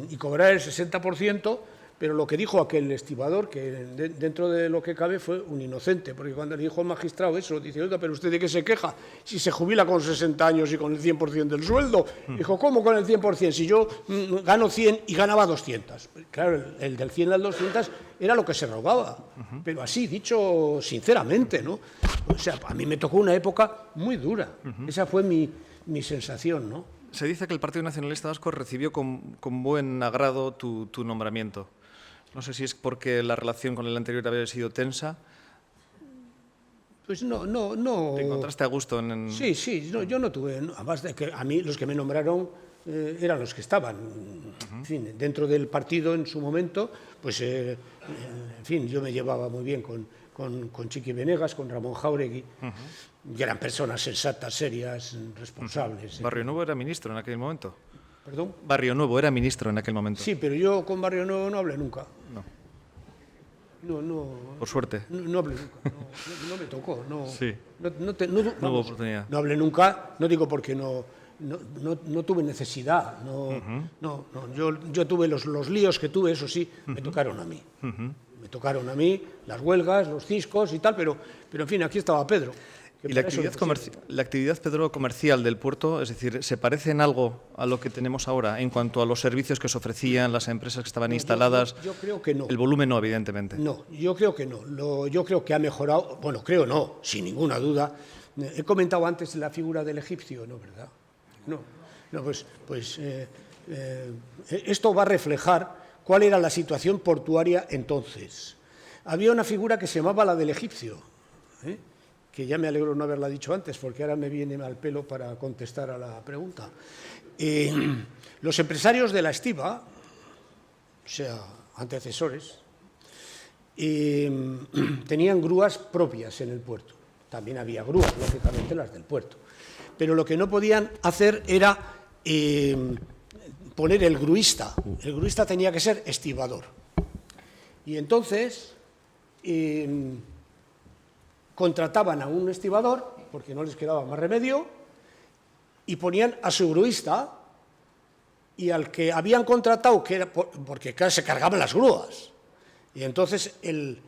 y cobrar el 60%, pero lo que dijo aquel estibador, que dentro de lo que cabe fue un inocente, porque cuando le dijo al magistrado eso, dice, oiga, pero ¿usted de qué se queja si se jubila con 60 años y con el 100% del sueldo? Dijo, ¿cómo con el 100%? Si yo gano 100 y ganaba 200. Claro, el del 100 al 200 era lo que se robaba, pero así, dicho sinceramente, ¿no? O sea, a mí me tocó una época muy dura. Esa fue mi sensación, ¿no? Se dice que el Partido Nacionalista Vasco recibió con buen agrado tu nombramiento. No sé si es porque la relación con el anterior había sido tensa. Pues no. ¿Te encontraste a gusto en...? Sí, no, yo no tuve... Además de que a mí los que me nombraron eran los que estaban, en fin, dentro del partido en su momento, pues, en fin, yo me llevaba muy bien con Chiqui Venegas, con Ramón Jáuregui, y eran personas sensatas, serias, responsables. Barrio Nuevo era ministro en aquel momento. ¿Perdón? Barrio Nuevo era ministro en aquel momento. Sí, pero yo con Barrio Nuevo no hablé nunca. No. Por suerte. No hablé nunca, no me tocó. No, Sí. No hubo oportunidad. No hablé nunca, no digo porque no tuve necesidad. Yo tuve los líos que tuve, eso sí, me tocaron a mí. Me tocaron a mí las huelgas, los ciscos y tal, pero en fin, aquí estaba Pedro, ¿Y la actividad, Pedro, comercial del puerto, es decir, se parece en algo a lo que tenemos ahora en cuanto a los servicios que se ofrecían, las empresas que estaban instaladas? Yo creo que no. El volumen no, evidentemente. No, yo creo que no. Yo creo que ha mejorado, bueno, creo no, sin ninguna duda. He comentado antes la figura del egipcio, ¿no, verdad? No, pues esto va a reflejar cuál era la situación portuaria entonces. Había una figura que se llamaba la del egipcio, que ya me alegro no haberla dicho antes, porque ahora me viene al pelo para contestar a la pregunta. Los empresarios de la estiba, o sea, antecesores, tenían grúas propias en el puerto. También había grúas, lógicamente, las del puerto. Pero lo que no podían hacer era poner el gruista. El gruista tenía que ser estibador. Y entonces contrataban a un estibador, porque no les quedaba más remedio, y ponían a su gruista, y al que habían contratado, que era porque claro, se cargaban las grúas. Y entonces el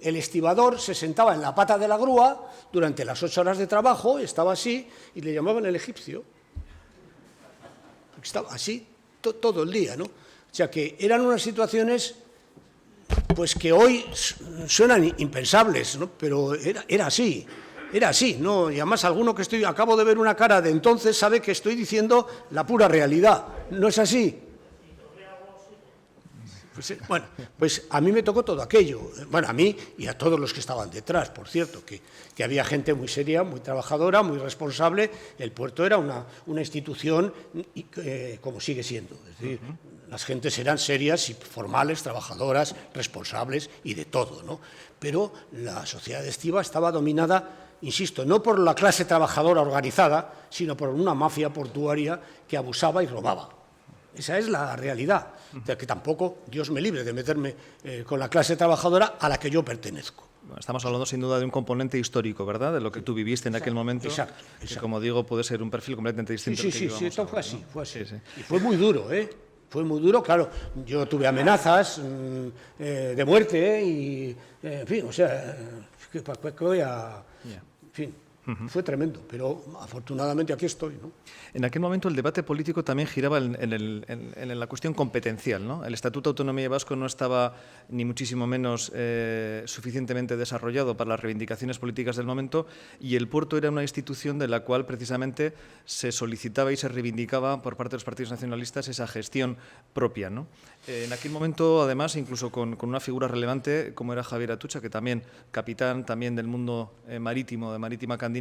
estibador se sentaba en la pata de la grúa durante las 8 horas de trabajo, estaba así, y le llamaban el egipcio. Porque estaba así todo el día, ¿no? O sea que eran unas situaciones pues que hoy suenan impensables, ¿no? Pero era así, ¿no? Y además alguno que acabo de ver una cara de entonces sabe que estoy diciendo la pura realidad, ¿no es así? Bueno, pues a mí me tocó todo aquello, bueno, a mí y a todos los que estaban detrás, por cierto, que había gente muy seria, muy trabajadora, muy responsable. El puerto era una institución como sigue siendo, es decir, las gentes eran serias y formales, trabajadoras, responsables y de todo, ¿no? Pero la sociedad estiva estaba dominada, insisto, no por la clase trabajadora organizada, sino por una mafia portuaria que abusaba y robaba. Esa es la realidad, de que tampoco Dios me libre de meterme con la clase trabajadora a la que yo pertenezco. Estamos hablando sin duda de un componente histórico, ¿verdad? De lo que tú viviste en aquel momento. Exacto. Que, como digo, puede ser un perfil completamente distinto. Sí, esto fue así, Sí. Y fue muy duro, Fue muy duro, claro. Yo tuve amenazas de muerte y, en fin, o sea, que voy a... En fin. Fue tremendo, pero afortunadamente aquí estoy, ¿no? En aquel momento el debate político también giraba en la cuestión competencial, ¿no? El Estatuto de Autonomía Vasco no estaba ni muchísimo menos suficientemente desarrollado para las reivindicaciones políticas del momento, y el puerto era una institución de la cual precisamente se solicitaba y se reivindicaba por parte de los partidos nacionalistas esa gestión propia, ¿no? En aquel momento, además, incluso con una figura relevante como era Javier Atutxa, que también capitán también del mundo marítimo, de Marítima Candina,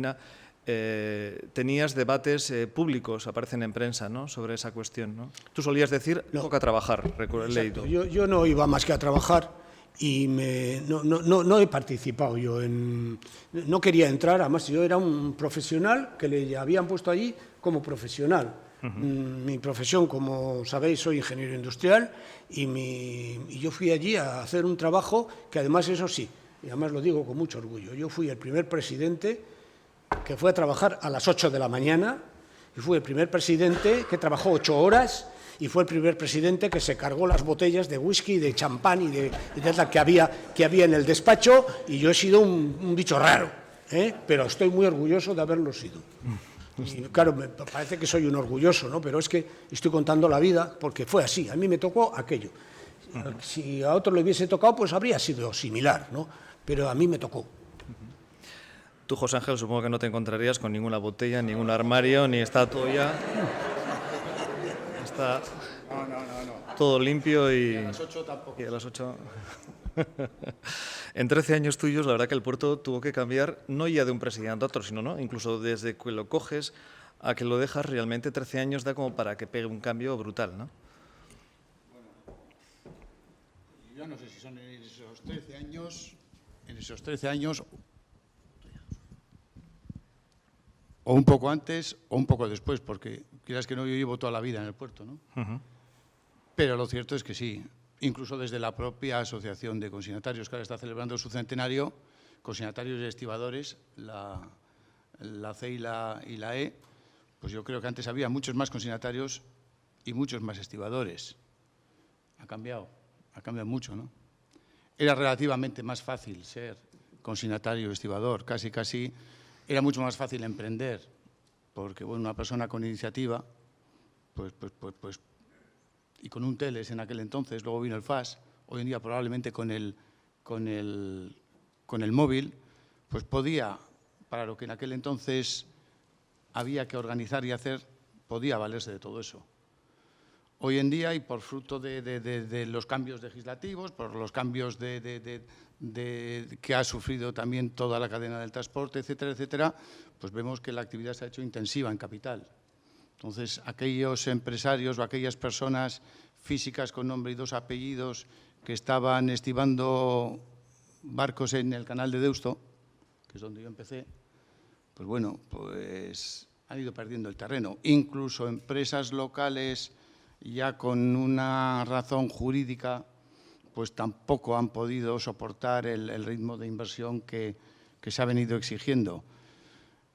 tenías debates públicos, aparecen en prensa, ¿no?, sobre esa cuestión, ¿no? Tú solías decir, no, toca trabajar, recuerdo, he leído. Yo no iba más que a trabajar y no he participado yo no quería entrar, además yo era un profesional que le habían puesto allí como profesional. Mi profesión, como sabéis, soy ingeniero industrial y yo fui allí a hacer un trabajo que además, eso sí, y además lo digo con mucho orgullo, yo fui el primer presidente que fue a trabajar a las 8 de la mañana y fue el primer presidente que trabajó 8 horas y fue el primer presidente que se cargó las botellas de whisky, de champán y de tal que había en el despacho, y yo he sido un bicho raro, pero estoy muy orgulloso de haberlo sido. Y claro, me parece que soy un orgulloso, ¿no? Pero es que estoy contando la vida porque fue así, a mí me tocó aquello. Si a otro le hubiese tocado, pues habría sido similar, ¿no? Pero a mí me tocó. Tú, José Ángel, supongo que no te encontrarías con ninguna botella, ningún armario, ni estatua. Está todo limpio y... a las 8 tampoco. Y a las 8... En 13 años tuyos, la verdad que el puerto tuvo que cambiar, no ya de un presidente a otro, sino, ¿no?, incluso desde que lo coges a que lo dejas, realmente 13 años da como para que pegue un cambio brutal, ¿no? Bueno, yo no sé si son en esos 13 años, o un poco antes o un poco después, porque quieras que no, yo llevo toda la vida en el puerto, ¿no? Pero lo cierto es que sí. Incluso desde la propia Asociación de Consignatarios, que ahora está celebrando su centenario, consignatarios y estibadores, la C y la E, pues yo creo que antes había muchos más consignatarios y muchos más estibadores. Ha cambiado mucho, ¿no? Era relativamente más fácil ser consignatario, estibador. Casi era mucho más fácil emprender, porque bueno, una persona con iniciativa, pues, y con un teles en aquel entonces, luego vino el FAS, hoy en día probablemente con el móvil, pues podía, para lo que en aquel entonces había que organizar y hacer, podía valerse de todo eso. Hoy en día, y por fruto de los cambios legislativos, por los cambios que ha sufrido también toda la cadena del transporte, etcétera, etcétera, pues vemos que la actividad se ha hecho intensiva en capital. Entonces, aquellos empresarios o aquellas personas físicas con nombre y 2 apellidos que estaban estibando barcos en el canal de Deusto, que es donde yo empecé, pues bueno, pues han ido perdiendo el terreno. Incluso empresas locales ya con una razón jurídica, pues tampoco han podido soportar el ritmo de inversión que se ha venido exigiendo.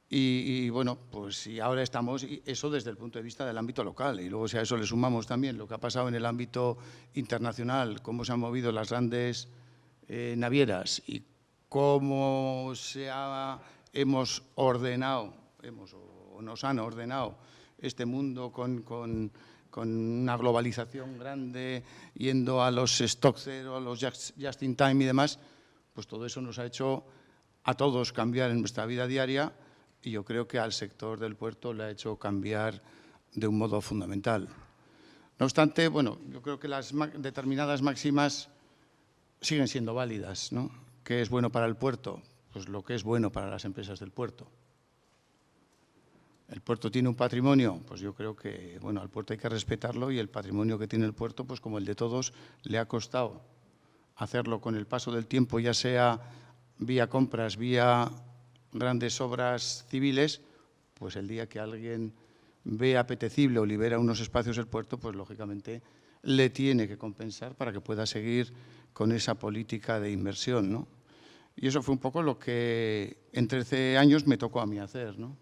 Y bueno, pues y ahora estamos, y eso desde el punto de vista del ámbito local, y luego si a eso le sumamos también lo que ha pasado en el ámbito internacional, cómo se han movido las grandes navieras y cómo hemos ordenado, o nos han ordenado este mundo con una globalización grande, yendo a los stock zero, a los just in time y demás, pues todo eso nos ha hecho a todos cambiar en nuestra vida diaria, y yo creo que al sector del puerto le ha hecho cambiar de un modo fundamental. No obstante, bueno, yo creo que las determinadas máximas siguen siendo válidas, ¿no? ¿Qué es bueno para el puerto? Pues lo que es bueno para las empresas del puerto. ¿El puerto tiene un patrimonio? Pues yo creo que, bueno, al puerto hay que respetarlo, y el patrimonio que tiene el puerto, pues como el de todos, le ha costado hacerlo con el paso del tiempo, ya sea vía compras, vía grandes obras civiles, pues el día que alguien ve apetecible o libera unos espacios del puerto, pues lógicamente le tiene que compensar para que pueda seguir con esa política de inversión, ¿no? Y eso fue un poco lo que en 13 años me tocó a mí hacer, ¿no?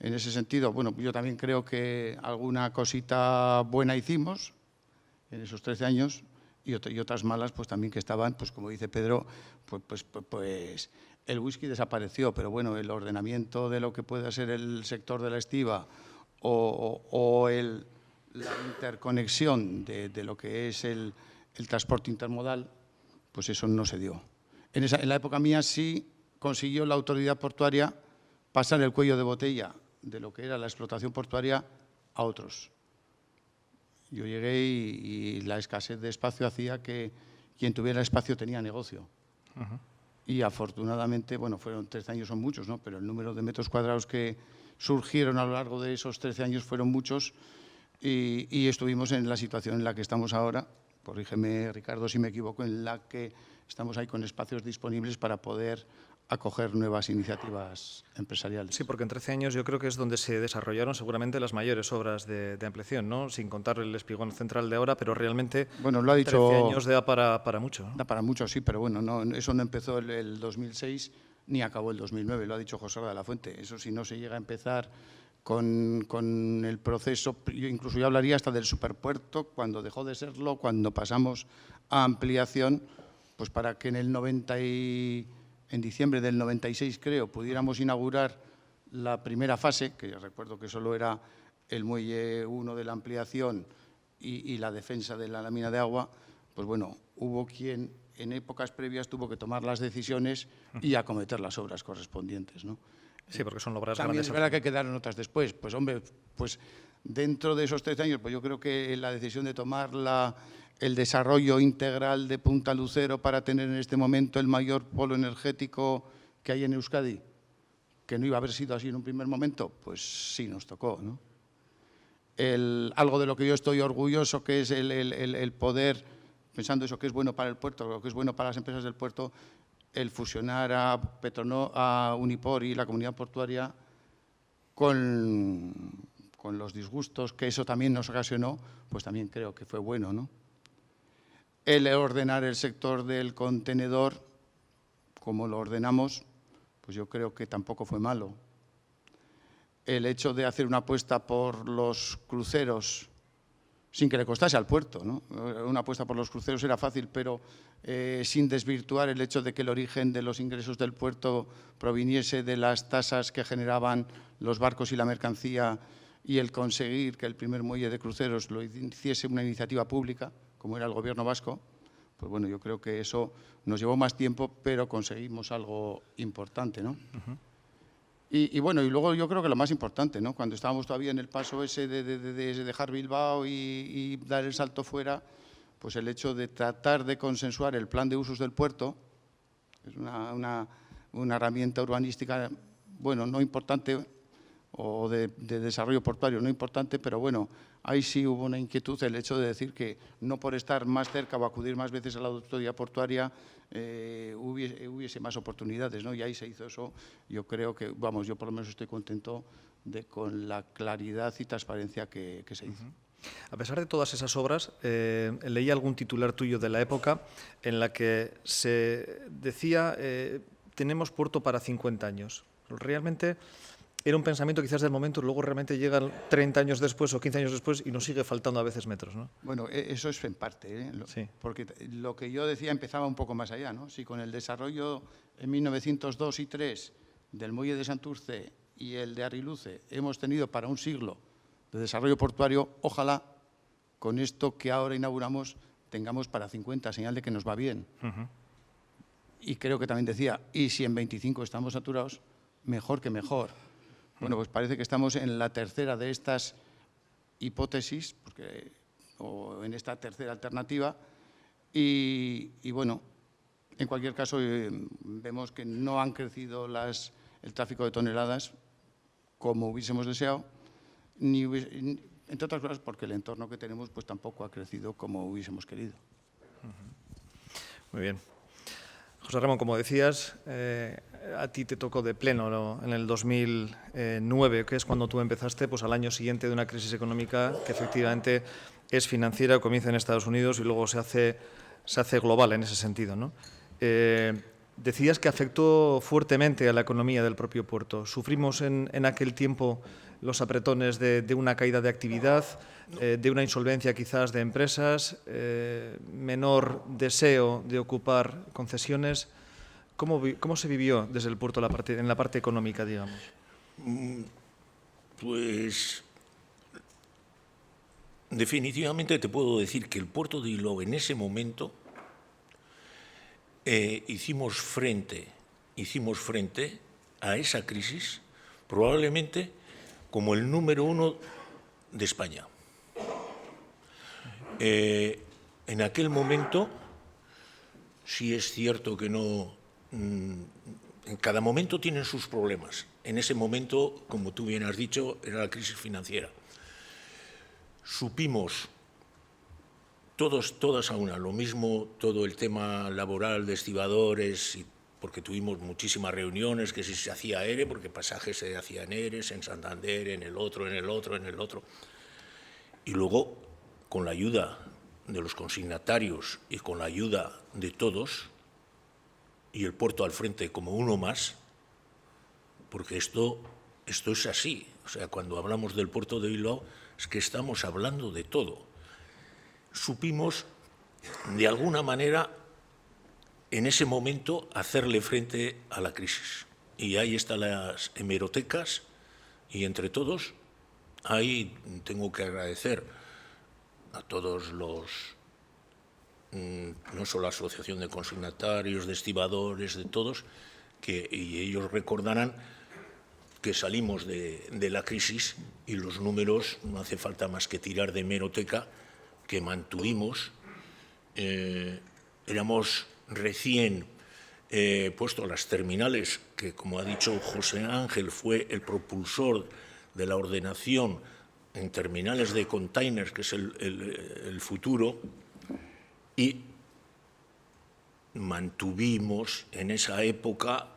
En ese sentido, bueno, yo también creo que alguna cosita buena hicimos en esos 13 años, y otras malas, pues también que estaban, pues como dice Pedro, pues el whisky desapareció, pero bueno, el ordenamiento de lo que pueda ser el sector de la estiba o la interconexión de lo que es el transporte intermodal, pues eso no se dio. En la época mía sí consiguió la autoridad portuaria pasar el cuello de botella de lo que era la explotación portuaria a otros. Yo llegué y la escasez de espacio hacía que quien tuviera espacio tenía negocio. Y afortunadamente, bueno, fueron 13 años, son muchos, ¿no? Pero el número de metros cuadrados que surgieron a lo largo de esos 13 años fueron muchos, y estuvimos en la situación en la que estamos ahora, corrígeme Ricardo si me equivoco, en la que estamos ahí con espacios disponibles para poder acoger nuevas iniciativas empresariales. Sí, porque en 13 años yo creo que es donde se desarrollaron seguramente las mayores obras de ampliación, ¿no? Sin contar el espigón central de ahora, pero realmente bueno, lo ha dicho, 13 años da para mucho, ¿no? Da para mucho, sí, pero bueno, no, eso no empezó el 2006 ni acabó el 2009, lo ha dicho José de la Fuente. Eso si no se llega a empezar con el proceso, incluso yo hablaría hasta del superpuerto, cuando dejó de serlo, cuando pasamos a ampliación, pues para que en diciembre del 96, creo, pudiéramos inaugurar la primera fase, que yo recuerdo que solo era el muelle 1 de la ampliación y la defensa de la lámina de agua, pues bueno, hubo quien en épocas previas tuvo que tomar las decisiones y acometer las obras correspondientes, ¿no? Sí, porque son obras también grandes. Es verdad que quedaron otras después. Pues hombre, pues dentro de esos 13 años, pues yo creo que la decisión de tomar el desarrollo integral de Punta Lucero para tener en este momento el mayor polo energético que hay en Euskadi, que no iba a haber sido así en un primer momento, pues sí nos tocó, ¿no? Algo de lo que yo estoy orgulloso, que es el poder, pensando eso que es bueno para el puerto, lo que es bueno para las empresas del puerto, el fusionar a Unipor y la comunidad portuaria con los disgustos que eso también nos ocasionó, pues también creo que fue bueno, ¿no? El ordenar el sector del contenedor, como lo ordenamos, pues yo creo que tampoco fue malo. El hecho de hacer una apuesta por los cruceros sin que le costase al puerto, ¿no? Una apuesta por los cruceros era fácil, pero sin desvirtuar el hecho de que el origen de los ingresos del puerto proviniese de las tasas que generaban los barcos y la mercancía, y el conseguir que el primer muelle de cruceros lo hiciese una iniciativa pública, como era el Gobierno vasco. Pues bueno, yo creo que eso nos llevó más tiempo, pero conseguimos algo importante, ¿no? Y bueno, y luego yo creo que lo más importante, ¿no? Cuando estábamos todavía en el paso ese de dejar Bilbao y dar el salto fuera, pues el hecho de tratar de consensuar el plan de usos del puerto, es una herramienta urbanística, bueno, no importante, o de desarrollo portuario no importante, pero bueno, ahí sí hubo una inquietud, el hecho de decir que no por estar más cerca o acudir más veces a la autoridad portuaria hubiese más oportunidades, ¿no? Y ahí se hizo eso. Yo creo que, vamos, yo por lo menos estoy contento con la claridad y transparencia que se hizo. A pesar de todas esas obras, leí algún titular tuyo de la época en la que se decía tenemos puerto para 50 años. Realmente era un pensamiento quizás del momento, luego realmente llegan 30 años después o 15 años después y nos sigue faltando a veces metros, ¿no? Bueno, eso es en parte, Sí. Porque lo que yo decía empezaba un poco más allá, ¿no? Si con el desarrollo en 1902 y 3 del muelle de Santurce y el de Arriluce hemos tenido para un siglo de desarrollo portuario, ojalá con esto que ahora inauguramos tengamos para 50, señal de que nos va bien. Y creo que también decía, y si en 25 estamos saturados, mejor que mejor. Bueno, pues parece que estamos en la tercera de estas hipótesis, o en esta tercera alternativa, y bueno, en cualquier caso vemos que no han crecido el tráfico de toneladas como hubiésemos deseado, entre otras cosas porque el entorno que tenemos pues tampoco ha crecido como hubiésemos querido. Muy bien. José Ramón, como decías, a ti te tocó de pleno, ¿no? En el 2009, que es cuando tú empezaste, pues al año siguiente de una crisis económica que efectivamente es financiera, comienza en Estados Unidos y luego se hace global en ese sentido, ¿no? Decías que afectó fuertemente a la economía del propio puerto. Sufrimos en aquel tiempo los apretones de una caída de actividad, de una insolvencia quizás de empresas, menor deseo de ocupar concesiones. ¿Cómo se vivió desde el puerto en la parte económica, digamos? Pues definitivamente te puedo decir que el puerto de Bilbao en ese momento hicimos frente a esa crisis probablemente como el número 1 de España. En aquel momento, sí es cierto que no... En cada momento tienen sus problemas. En ese momento, como tú bien has dicho, era la crisis financiera. Supimos todas a una, lo mismo todo el tema laboral de estibadores, porque tuvimos muchísimas reuniones, que si se hacía ERE, porque pasajes se hacían ERES en Santander, en el otro. Y luego, con la ayuda de los consignatarios y con la ayuda de todos, y el puerto al frente como uno más, porque esto es así. O sea, cuando hablamos del puerto de Bilbao, es que estamos hablando de todo. Supimos, de alguna manera, en ese momento, hacerle frente a la crisis. Y ahí están las hemerotecas, y entre todos, ahí tengo que agradecer a todos no solo la Asociación de Consignatarios, de Estibadores, de todos, y ellos recordarán que salimos de la crisis y los números, no hace falta más que tirar de hemeroteca, que mantuvimos. Éramos recién puestos las terminales, que como ha dicho José Ángel, fue el propulsor de la ordenación en terminales de containers, que es el futuro, y mantuvimos en esa época,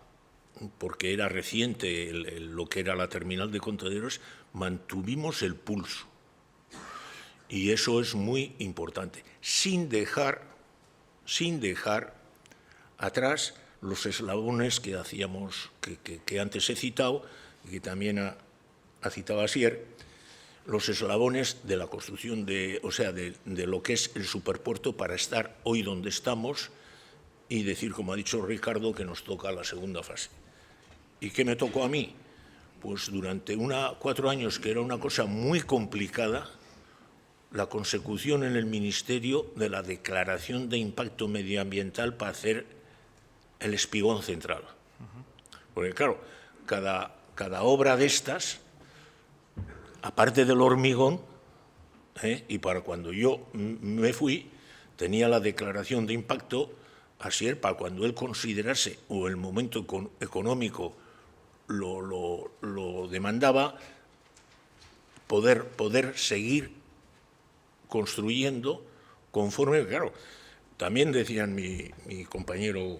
porque era reciente lo que era la terminal de contenedores, mantuvimos el pulso. Y eso es muy importante, sin dejar atrás los eslabones que hacíamos, que antes he citado, y que también ha citado Asier, los eslabones de la construcción de lo que es el superpuerto para estar hoy donde estamos y decir, como ha dicho Ricardo, que nos toca la segunda fase. ¿Y qué me tocó a mí? Pues durante 4 años, que era una cosa muy complicada, la consecución en el Ministerio de la declaración de impacto medioambiental para hacer el espigón central. Porque claro, cada obra de estas, aparte del hormigón, y para cuando yo me fui, tenía la declaración de impacto, así es, para cuando él considerase o el momento económico lo demandaba, poder seguir construyendo conforme, claro, también decían mi compañero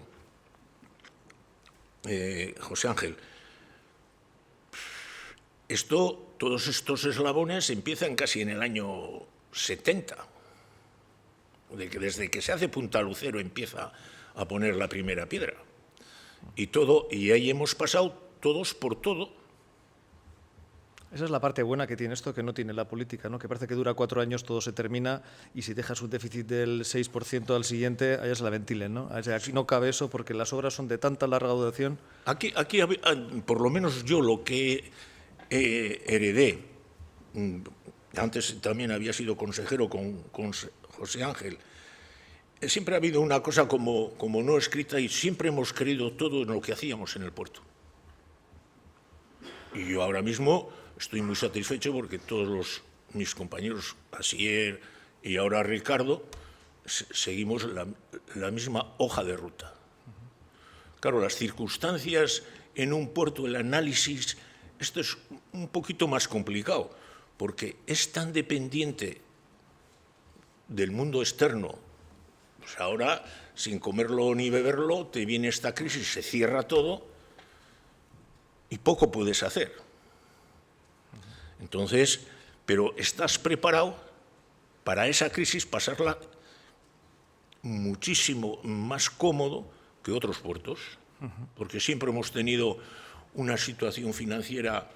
José Ángel, todos estos eslabones empiezan casi en el año 70, desde que se hace Punta Lucero empieza a poner la primera piedra. Y ahí hemos pasado todos por todo. Esa es la parte buena que tiene esto, que no tiene la política, ¿no? Que parece que dura 4 años, todo se termina, y si dejas un déficit del 6% al siguiente, allá se la ventilen, ¿no? O sea, aquí no cabe eso porque las obras son de tanta larga duración. Aquí por lo menos yo lo que heredé, antes también había sido consejero con José Ángel, siempre ha habido una cosa como no escrita y siempre hemos creído todo en lo que hacíamos en el puerto. Y yo ahora mismo estoy muy satisfecho porque todos mis compañeros, Asier y ahora Ricardo, seguimos la misma hoja de ruta. Claro, las circunstancias en un puerto, el análisis, esto es un poquito más complicado, porque es tan dependiente del mundo externo. Pues ahora, sin comerlo ni beberlo, te viene esta crisis, se cierra todo y poco puedes hacer. Entonces, pero estás preparado para esa crisis pasarla muchísimo más cómodo que otros puertos, porque siempre hemos tenido una situación financiera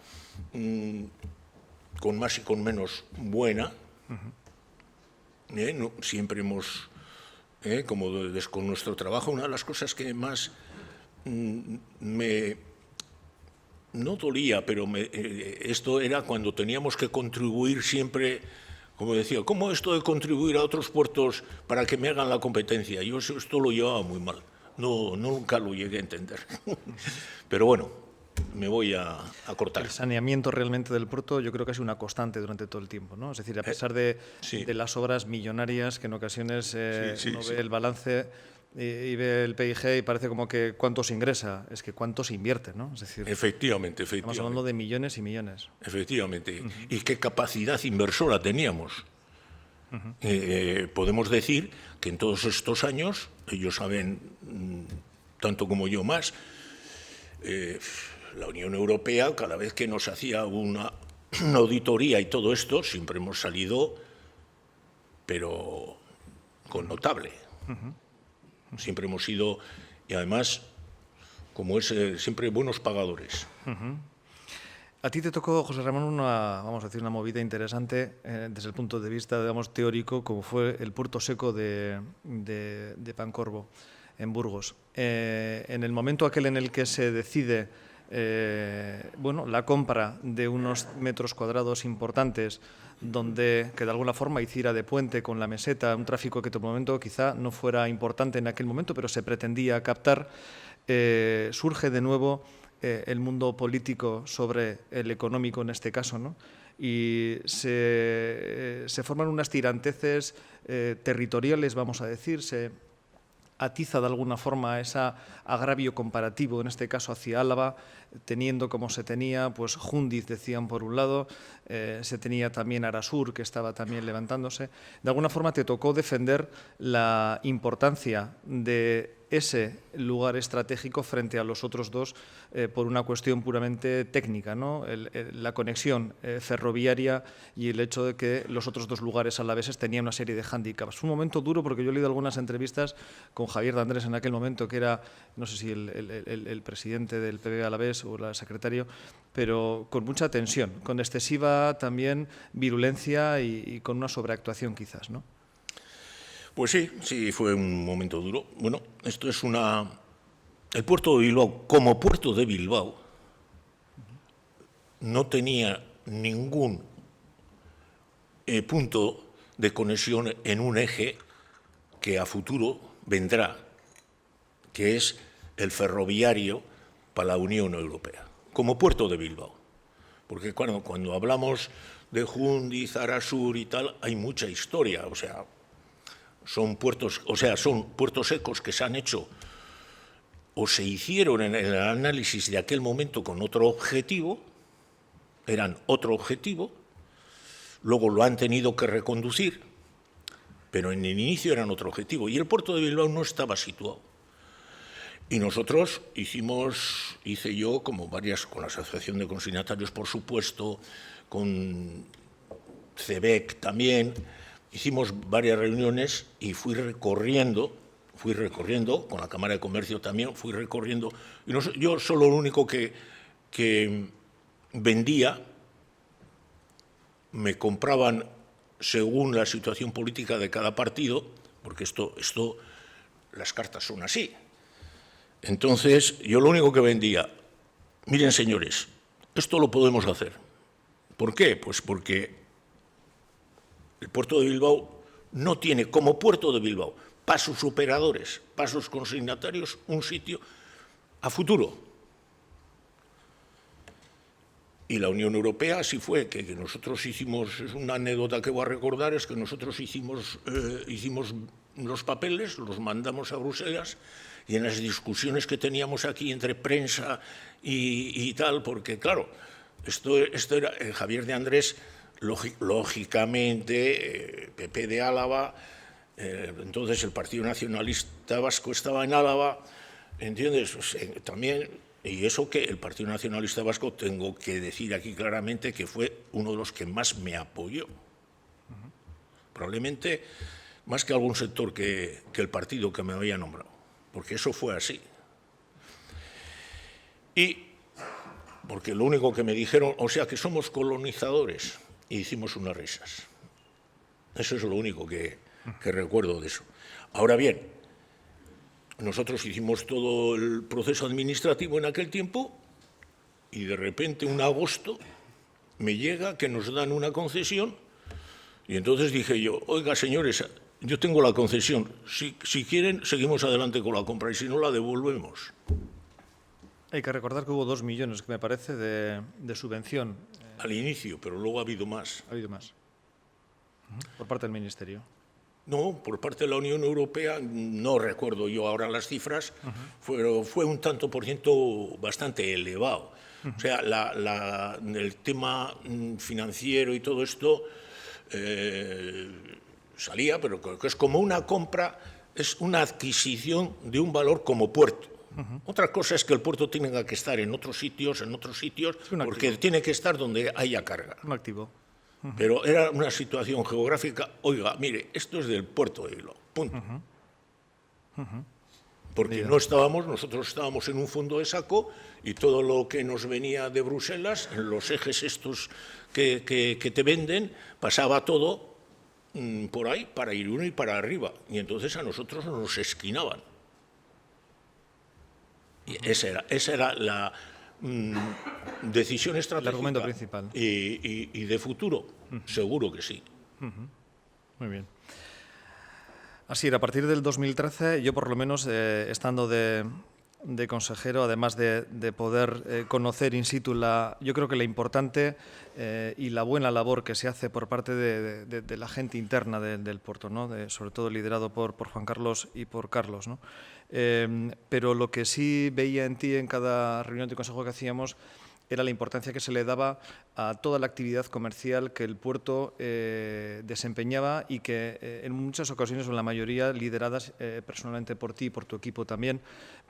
con más y con menos buena. Siempre hemos, con nuestro trabajo, una de las cosas que más no dolía, pero esto era cuando teníamos que contribuir siempre, como decía, ¿cómo esto de contribuir a otros puertos para que me hagan la competencia? Yo esto lo llevaba muy mal, nunca lo llegué a entender. Pero bueno, me voy a cortar. El saneamiento realmente del puerto yo creo que ha sido una constante durante todo el tiempo, ¿no? Es decir, a pesar de las obras millonarias que en ocasiones uno ve el balance y ve el PIG y parece como que cuánto se ingresa, es que cuánto se invierte, ¿no? Es decir, efectivamente. Estamos hablando de millones y millones. Efectivamente. ¿Y qué capacidad inversora teníamos? Podemos decir que en todos estos años, ellos saben tanto como yo más, la Unión Europea, cada vez que nos hacía una auditoría y todo esto, siempre hemos salido, pero con notable. Siempre hemos sido, y además, como es siempre, buenos pagadores. A ti te tocó, José Ramón, una movida interesante desde el punto de vista, digamos, teórico, como fue el puerto seco de Pancorbo, en Burgos. En el momento aquel en el que se decide la compra de unos metros cuadrados importantes, que de alguna forma hiciera de puente con la meseta, un tráfico que en todo momento quizá no fuera importante en aquel momento, pero se pretendía captar, surge de nuevo el mundo político sobre el económico en este caso, ¿no? Y se forman unas tiranteces territoriales, vamos a decir, se atiza de alguna forma ese agravio comparativo, en este caso hacia Álava, teniendo como se tenía, pues Jundiz decían por un lado, se tenía también Arasur, que estaba también levantándose. De alguna forma te tocó defender la importancia de ese lugar estratégico frente a los otros dos por una cuestión puramente técnica, ¿no? La conexión ferroviaria y el hecho de que los otros dos lugares alaveses tenían una serie de hándicaps. Fue un momento duro porque yo he leído algunas entrevistas con Javier de Andrés en aquel momento, que era, no sé si el presidente del PB Alavés o el secretario, pero con mucha tensión, con excesiva también virulencia y con una sobreactuación quizás, ¿no? Pues sí, fue un momento duro. Bueno, esto es el puerto de Bilbao, como puerto de Bilbao, no tenía ningún punto de conexión en un eje que a futuro vendrá, que es el ferroviario para la Unión Europea, como puerto de Bilbao. Porque cuando hablamos de Jundiz, Arasur y tal, hay mucha historia, son puertos secos que se han hecho o se hicieron en el análisis de aquel momento con otro objetivo, eran otro objetivo, luego lo han tenido que reconducir, pero en el inicio eran otro objetivo. Y el puerto de Bilbao no estaba situado. Y nosotros hice yo como varias, con la Asociación de Consignatarios, por supuesto, con CEBEC también, hicimos varias reuniones y fui recorriendo, con la Cámara de Comercio también, fui recorriendo, y yo solo lo único que vendía, me compraban según la situación política de cada partido, porque esto las cartas son así. Entonces, yo lo único que vendía, miren señores, esto lo podemos hacer. ¿Por qué? Pues porque el puerto de Bilbao no tiene, como puerto de Bilbao, para sus operadores, para sus consignatarios, un sitio a futuro. Y la Unión Europea así fue, que nosotros hicimos, es una anécdota que voy a recordar, es que nosotros hicimos los papeles, los mandamos a Bruselas, y en las discusiones que teníamos aquí entre prensa y tal, porque claro, esto era Javier de Andrés, lógicamente, PP de Álava, entonces el Partido Nacionalista Vasco estaba en Álava, ¿entiendes? También, y eso que el Partido Nacionalista Vasco, tengo que decir aquí claramente que fue uno de los que más me apoyó. Probablemente más que algún sector que el partido que me había nombrado, porque eso fue así. Y porque lo único que me dijeron, que somos colonizadores, y hicimos unas risas. Eso es lo único que recuerdo de eso. Ahora bien, nosotros hicimos todo el proceso administrativo en aquel tiempo y de repente, un agosto, me llega que nos dan una concesión y entonces dije yo, oiga, señores, yo tengo la concesión, si quieren, seguimos adelante con la compra y si no, la devolvemos. Hay que recordar que hubo 2 millones, que me parece, de subvención. Al inicio, pero luego ha habido más. Ha habido más. Por parte del Ministerio. No, por parte de la Unión Europea, no recuerdo yo ahora las cifras, pero fue un tanto por ciento bastante elevado. O sea, el tema financiero y todo esto salía, pero que es como una compra, es una adquisición de un valor como puerto. Otra cosa es que el puerto tenga que estar en otros sitios, porque tiene que estar donde haya carga. Un activo. Pero era una situación geográfica, oiga, mire, esto es del puerto de Bilbao, punto. Porque nosotros estábamos en un fondo de saco y todo lo que nos venía de Bruselas, en los ejes estos que te venden, pasaba todo por ahí, para Irún y para arriba. Y entonces a nosotros nos esquinaban. Y esa era la decisión estratégica. El argumento principal. Y de futuro, seguro que sí. Muy bien. Así era, a partir del 2013, yo por lo menos, estando de consejero, además de poder conocer in situ yo creo que la importante y la buena labor que se hace por parte de la gente interna del puerto, ¿no? Sobre todo liderado por Juan Carlos y por Carlos, ¿no? Pero lo que sí veía en ti en cada reunión de consejo que hacíamos era la importancia que se le daba a toda la actividad comercial que el puerto desempeñaba y que en muchas ocasiones, o en la mayoría, lideradas personalmente por ti y por tu equipo también,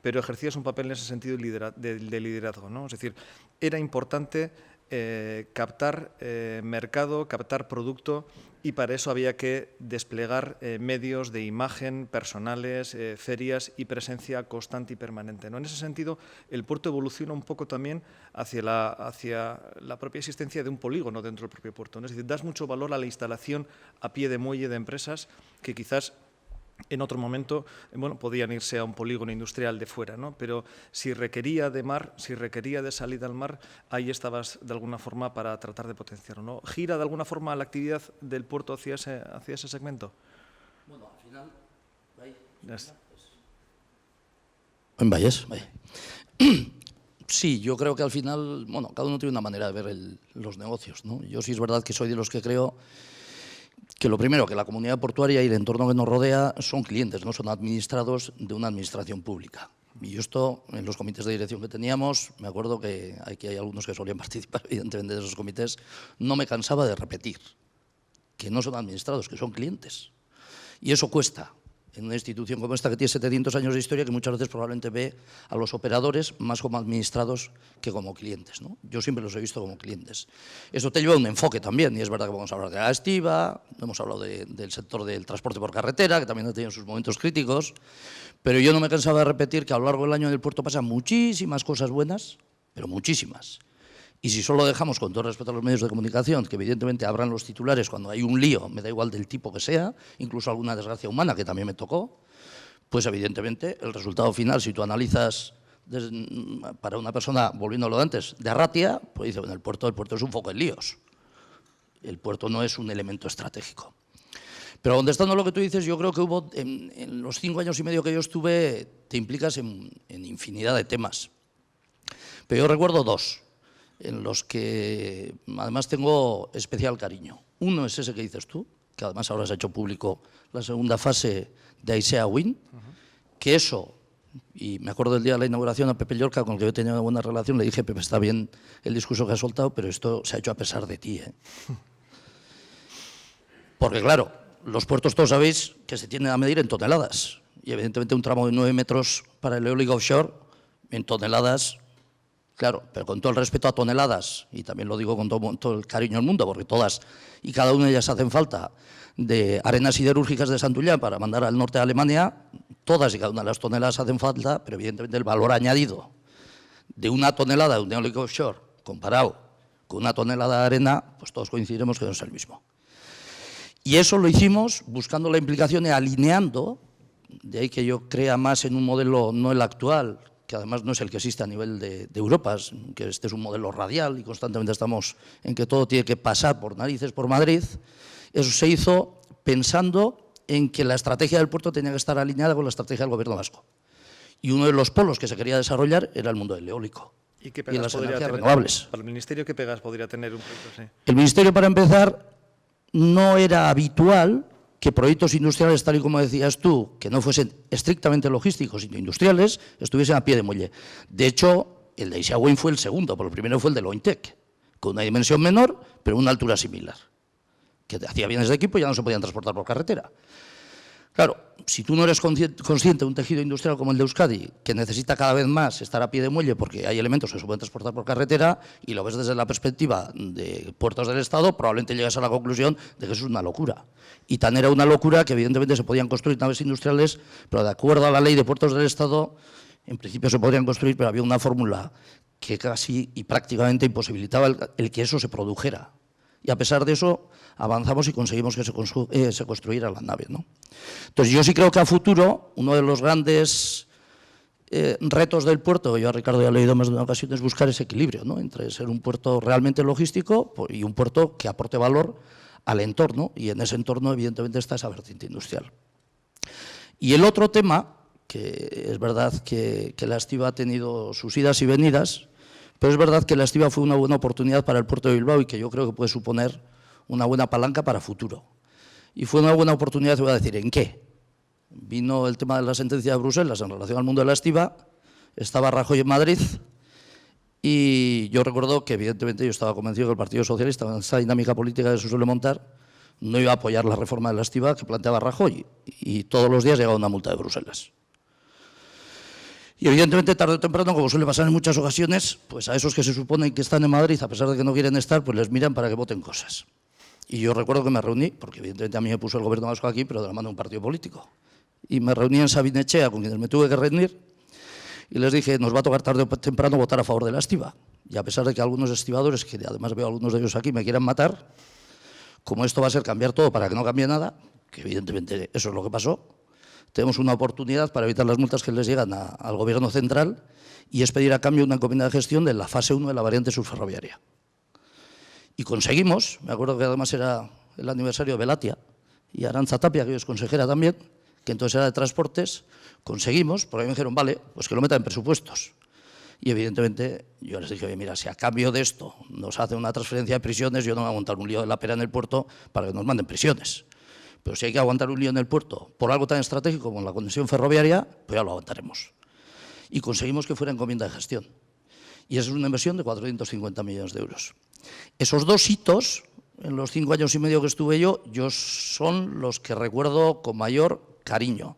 pero ejercías un papel en ese sentido de liderazgo, ¿no? Es decir, era importante captar mercado, captar producto, y para eso había que desplegar medios de imagen personales, ferias y presencia constante y permanente, ¿no? En ese sentido, el puerto evoluciona un poco también hacia la propia existencia de un polígono dentro del propio puerto, ¿no? Es decir, das mucho valor a la instalación a pie de muelle de empresas que quizás en otro momento, bueno, podían irse a un polígono industrial de fuera, ¿no? Pero si requería de mar, si requería de salida al mar, ahí estabas de alguna forma para tratar de potenciarlo, ¿no? ¿Gira de alguna forma la actividad del puerto hacia ese segmento? Bueno, al final, En Valles. Sí, yo creo que al final, bueno, cada uno tiene una manera de ver los negocios, ¿no? Yo sí es verdad que soy de los que creo que lo primero, que la comunidad portuaria y el entorno que nos rodea son clientes, no son administrados de una administración pública. Y esto, en los comités de dirección que teníamos, me acuerdo que aquí hay algunos que solían participar, evidentemente, de esos comités, no me cansaba de repetir que no son administrados, que son clientes. Y eso cuesta en una institución como esta, que tiene 700 años de historia, que muchas veces probablemente ve a los operadores más como administrados que como clientes, ¿no? Yo siempre los he visto como clientes. Eso te lleva a un enfoque también, y es verdad que vamos a hablar de la estiba, hemos hablado del sector del transporte por carretera, que también ha tenido sus momentos críticos, pero yo no me cansaba de repetir que a lo largo del año en el puerto pasan muchísimas cosas buenas, pero muchísimas. Y si solo dejamos, con todo respeto a los medios de comunicación, que evidentemente abran los titulares cuando hay un lío, me da igual del tipo que sea, incluso alguna desgracia humana que también me tocó, pues evidentemente el resultado final, si tú analizas para una persona, volviendo a lo de antes, de Arratia, pues dice, bueno, el puerto es un foco de líos. El puerto no es un elemento estratégico. Pero contestando lo que tú dices, yo creo que hubo, en los 5 años y medio que yo estuve, te implicas en infinidad de temas. Pero yo recuerdo 2. En los que además tengo especial cariño. Uno es ese que dices tú, que además ahora se ha hecho público la segunda fase de Aisea Wind, que eso, y me acuerdo del día de la inauguración a Pepe Llorca, con el que yo tenía una buena relación, le dije, Pepe, está bien el discurso que has soltado, pero esto se ha hecho a pesar de ti, ¿eh? Porque claro, los puertos todos sabéis que se tienden a medir en toneladas, y evidentemente un tramo de 9 metros para el eólico offshore, en toneladas. Claro, pero con todo el respeto a toneladas, y también lo digo con todo el cariño del mundo, porque todas y cada una de ellas hacen falta, de arenas siderúrgicas de Santullán para mandar al norte de Alemania, todas y cada una de las toneladas hacen falta, pero evidentemente el valor añadido de una tonelada de un eólico offshore comparado con una tonelada de arena, pues todos coincidiremos que no es el mismo. Y eso lo hicimos buscando la implicación y alineando, de ahí que yo crea más en un modelo, no el actual, que además no es el que existe a nivel de Europa, que este es un modelo radial y constantemente estamos en que todo tiene que pasar por narices por Madrid. Eso se hizo pensando en que la estrategia del puerto tenía que estar alineada con la estrategia del Gobierno vasco. Y uno de los polos que se quería desarrollar era el mundo del eólico ¿Y qué y pegas las podría energías tener? renovables. Para el Ministerio, ¿qué pegas podría tener un proyecto así? El Ministerio, para empezar, no era habitual que proyectos industriales, tal y como decías tú, que no fuesen estrictamente logísticos, sino industriales, estuviesen a pie de muelle. De hecho, el de Aisea Wind fue el segundo, porque el primero fue el de Lointec, con una dimensión menor, pero una altura similar, que hacía bienes de equipo y ya no se podían transportar por carretera. Claro, si tú no eres consciente de un tejido industrial como el de Euskadi, que necesita cada vez más estar a pie de muelle porque hay elementos que se pueden transportar por carretera, y lo ves desde la perspectiva de puertos del Estado, probablemente llegas a la conclusión de que eso es una locura. Y tan era una locura que evidentemente se podían construir naves industriales, pero de acuerdo a la ley de puertos del Estado, en principio se podrían construir, pero había una fórmula que casi y prácticamente imposibilitaba el que eso se produjera. Y a pesar de eso, avanzamos y conseguimos que se construyera la nave, ¿no? Entonces, yo sí creo que a futuro, uno de los grandes retos del puerto, yo a Ricardo ya le he oído más de una ocasión, es buscar ese equilibrio, ¿no?, entre ser un puerto realmente logístico y un puerto que aporte valor al entorno, y en ese entorno, evidentemente, está esa vertiente industrial. Y el otro tema, que es verdad que la estiba ha tenido sus idas y venidas, pero es verdad que la estiba fue una buena oportunidad para el puerto de Bilbao y que yo creo que puede suponer una buena palanca para futuro. Y fue una buena oportunidad, te voy a decir, ¿en qué? Vino el tema de la sentencia de Bruselas en relación al mundo de la estiba, estaba Rajoy en Madrid Y yo recuerdo que, evidentemente, yo estaba convencido que el Partido Socialista, en esa dinámica política que se suele montar, no iba a apoyar la reforma de la Estiba que planteaba Rajoy. Y todos los días llegaba una multa de Bruselas. Y, evidentemente, tarde o temprano, como suele pasar en muchas ocasiones, pues a esos que se suponen que están en Madrid, a pesar de que no quieren estar, pues les miran para que voten cosas. Y yo recuerdo que me reuní, porque evidentemente a mí me puso el Gobierno vasco aquí, pero de la mano de un partido político. Y me reuní en Sabinechea, con quienes me tuve que reunir, y les dije, nos va a tocar tarde o temprano votar a favor de la estiba. Y a pesar de que algunos estibadores, que además veo a algunos de ellos aquí, me quieran matar, como esto va a ser cambiar todo para que no cambie nada, que evidentemente eso es lo que pasó, tenemos una oportunidad para evitar las multas que les llegan al Gobierno central, y es pedir a cambio una encomienda de gestión de la fase 1 de la variante subferroviaria. Y conseguimos, me acuerdo que además era el aniversario de Belatia, y Arantza Tapia, que hoy es consejera también, que entonces era de Transportes, conseguimos, porque me dijeron, vale, pues que lo metan en presupuestos. Y evidentemente yo les dije, oye, mira, si a cambio de esto nos hacen una transferencia de prisiones, yo no voy a aguantar un lío de la pera en el puerto para que nos manden prisiones. Pero si hay que aguantar un lío en el puerto por algo tan estratégico como la conexión ferroviaria, pues ya lo aguantaremos. Y conseguimos que fuera encomienda de gestión. Y esa es una inversión de 450 millones de euros. Esos dos hitos, en los 5 años y medio que estuve yo son los que recuerdo con mayor cariño,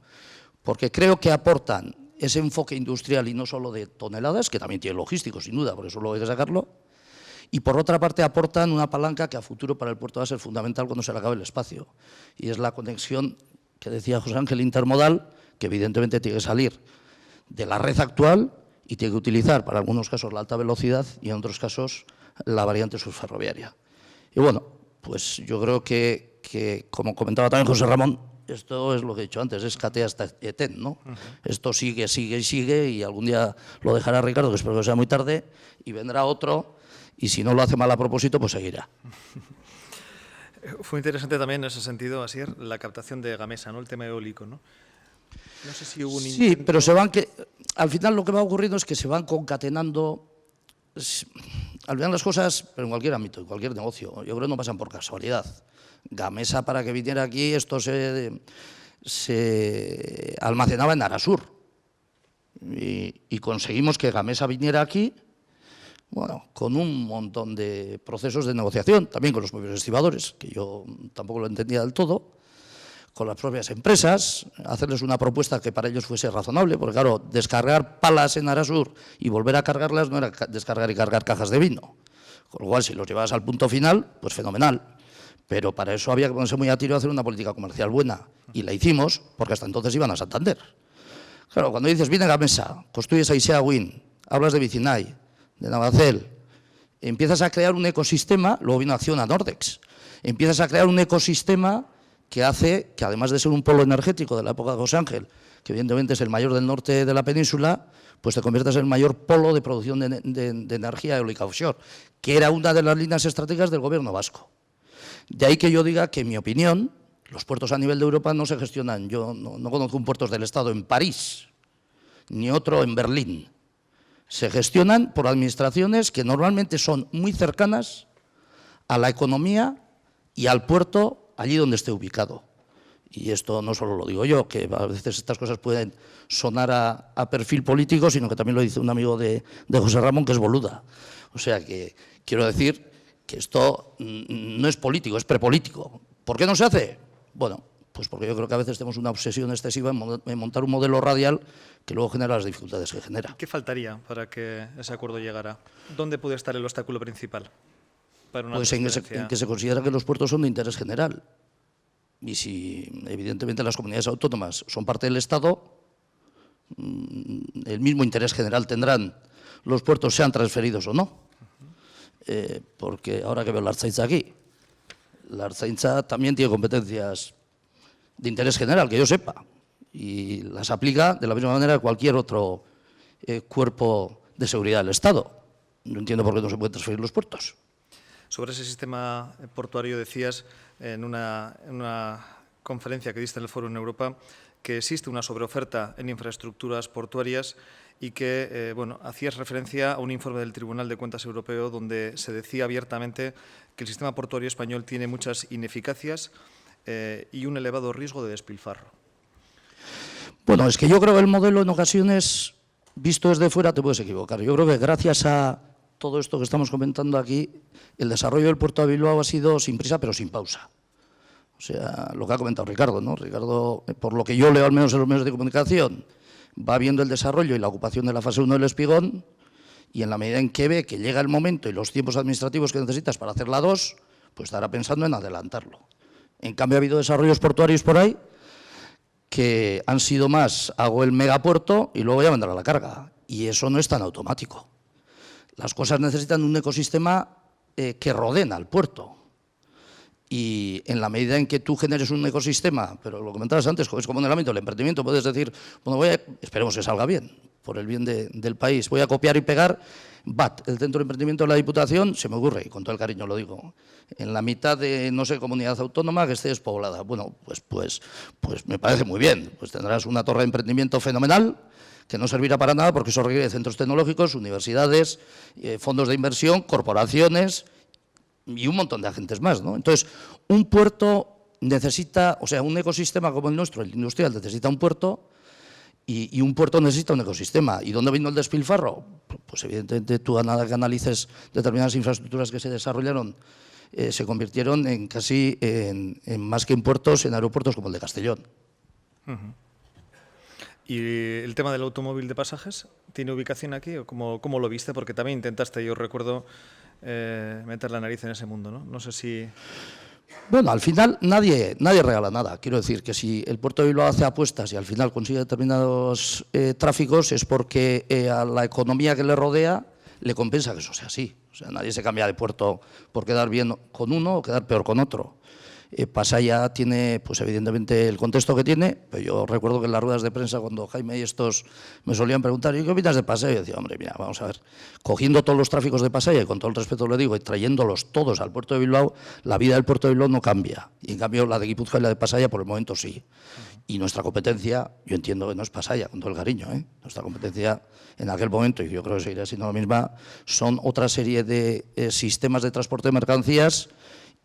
porque creo que aportan ese enfoque industrial y no solo de toneladas, que también tiene logístico, sin duda, por eso luego hay que sacarlo, y por otra parte aportan una palanca que a futuro para el puerto va a ser fundamental cuando se le acabe el espacio, y es la conexión que decía José Ángel intermodal, que evidentemente tiene que salir de la red actual y tiene que utilizar para algunos casos la alta velocidad y en otros casos la variante subferroviaria. Y bueno, pues yo creo que como comentaba también José Ramón, esto es lo que he dicho antes, es cate hasta etén, ¿no? Esto sigue, sigue y sigue, y algún día lo dejará Ricardo, que espero que sea muy tarde, y vendrá otro, y si no lo hace mal a propósito, pues seguirá. Fue interesante también en ese sentido, Asier, la captación de Gamesa, ¿no? El tema eólico, ¿no? No sé si hubo un intento... Sí, pero al final lo que va ocurriendo es que se van concatenando, al final las cosas, pero en cualquier ámbito, en cualquier negocio, yo creo que no pasan por casualidad. Gamesa, para que viniera aquí, esto se almacenaba en Arasur. Y conseguimos que Gamesa viniera aquí, bueno, con un montón de procesos de negociación, también con los propios estibadores, que yo tampoco lo entendía del todo, con las propias empresas, hacerles una propuesta que para ellos fuese razonable, porque claro, descargar palas en Arasur y volver a cargarlas no era descargar y cargar cajas de vino. Con lo cual, si los llevabas al punto final, pues fenomenal. Pero para eso había que ponerse muy a tiro a hacer una política comercial buena. Y la hicimos, porque hasta entonces iban a Santander. Claro, cuando dices, viene Gamesa, construyes a Isea Wind, hablas de Vicinay, de Navacel, empiezas a crear un ecosistema, luego vino Acciona Nordex, empiezas a crear un ecosistema que hace que, además de ser un polo energético de la época de José Ángel, que evidentemente es el mayor del norte de la península, pues te conviertas en el mayor polo de producción de energía eólica offshore, que era una de las líneas estratégicas del Gobierno vasco. De ahí que yo diga que, en mi opinión, los puertos a nivel de Europa no se gestionan. Yo no conozco un puerto del Estado en París, ni otro en Berlín. Se gestionan por administraciones que normalmente son muy cercanas a la economía y al puerto allí donde esté ubicado. Y esto no solo lo digo yo, que a veces estas cosas pueden sonar a perfil político, sino que también lo dice un amigo de José Ramón, que es Boluda. O sea que quiero decir que esto no es político, es prepolítico. ¿Por qué no se hace? Bueno, pues porque yo creo que a veces tenemos una obsesión excesiva en montar un modelo radial que luego genera las dificultades que genera. ¿Qué faltaría para que ese acuerdo llegara? ¿Dónde puede estar el obstáculo principal para una pues en que se considera que los puertos son de interés general. Y si, evidentemente, las comunidades autónomas son parte del Estado, el mismo interés general tendrán los puertos, sean transferidos o no. Porque ahora que veo la Ertzaintza aquí, la Ertzaintza también tiene competencias de interés general, que yo sepa, y las aplica de la misma manera que cualquier otro cuerpo de seguridad del Estado. No entiendo por qué no se pueden transferir los puertos. Sobre ese sistema portuario decías en una conferencia que diste en el Foro en Europa que existe una sobreoferta en infraestructuras portuarias y que hacías referencia a un informe del Tribunal de Cuentas Europeo donde se decía abiertamente que el sistema portuario español tiene muchas ineficacias y un elevado riesgo de despilfarro. Bueno, es que yo creo que el modelo en ocasiones, visto desde fuera, te puedes equivocar. Yo creo que gracias a todo esto que estamos comentando aquí, el desarrollo del puerto de Bilbao ha sido sin prisa pero sin pausa. O sea, lo que ha comentado Ricardo, ¿no? Ricardo, por lo que yo leo al menos en los medios de comunicación, va viendo el desarrollo y la ocupación de la fase 1 del Espigón, y en la medida en que ve que llega el momento y los tiempos administrativos que necesitas para hacer la 2, pues estará pensando en adelantarlo. En cambio, ha habido desarrollos portuarios por ahí que han sido más, hago el megapuerto y luego ya vendrá la carga. Y eso no es tan automático. Las cosas necesitan un ecosistema que rodeen al puerto. Y en la medida en que tú generes un ecosistema, pero lo comentabas antes, es como en el ámbito del emprendimiento, puedes decir, bueno, esperemos que salga bien, por el bien del país, voy a copiar y pegar BAT, el Centro de Emprendimiento de la Diputación, se me ocurre, y con todo el cariño lo digo, en la mitad de, no sé, comunidad autónoma que esté despoblada. Bueno, pues me parece muy bien, pues tendrás una torre de emprendimiento fenomenal, que no servirá para nada porque eso requiere centros tecnológicos, universidades, fondos de inversión, corporaciones y un montón de agentes más, ¿no? Entonces, un puerto necesita, o sea, un ecosistema como el nuestro, el industrial, necesita un puerto y un puerto necesita un ecosistema. ¿Y dónde vino el despilfarro? Pues evidentemente tú a nada que analices determinadas infraestructuras que se desarrollaron, se convirtieron en casi, en más que en puertos, en aeropuertos como el de Castellón. ¿Y el tema del automóvil de pasajes tiene ubicación aquí o cómo lo viste? Porque también intentaste, yo recuerdo, meter la nariz en ese mundo, ¿no? No sé si... Bueno, al final nadie regala nada. Quiero decir que si el puerto de Bilbao hace apuestas y al final consigue determinados tráficos es porque a la economía que le rodea le compensa que eso sea así. O sea, nadie se cambia de puerto por quedar bien con uno o quedar peor con otro. Pasaia tiene, pues evidentemente, el contexto que tiene, pero yo recuerdo que en las ruedas de prensa, cuando Jaime y estos me solían preguntar, ¿y qué opinas de Pasaia? Yo decía, hombre, mira, vamos a ver, cogiendo todos los tráficos de Pasaia, y con todo el respeto le digo, y trayéndolos todos al puerto de Bilbao, la vida del puerto de Bilbao no cambia. Y en cambio, la de Guipúzcoa y la de Pasaia, por el momento, sí. Y nuestra competencia, yo entiendo que no es Pasaia, con todo el cariño, nuestra competencia en aquel momento, y yo creo que seguirá siendo la misma, son otra serie de sistemas de transporte de mercancías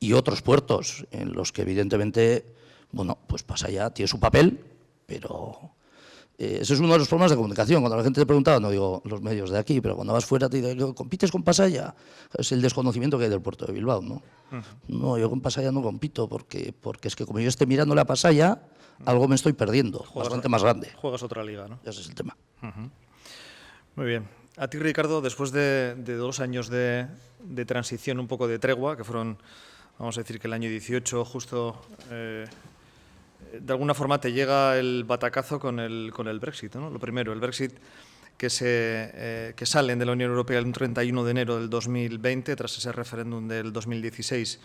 y otros puertos en los que evidentemente, bueno, pues Pasaia tiene su papel, pero ese es uno de los problemas de comunicación. Cuando la gente te preguntaba, no digo los medios de aquí, pero cuando vas fuera te dicen, ¿compites con Pasaia? Es el desconocimiento que hay del puerto de Bilbao, ¿no? No, yo con Pasaia no compito, porque es que como yo esté mirándole a Pasaia, algo me estoy perdiendo, bastante más grande. Juegas otra liga, ¿no? Ese es el tema. Muy bien. A ti, Ricardo, después de 2 años de transición, un poco de tregua, que fueron, vamos a decir que el año 18 justo, de alguna forma te llega el batacazo con el Brexit, ¿no? Lo primero, el Brexit que salen de la Unión Europea el 31 de enero del 2020, tras ese referéndum del 2016,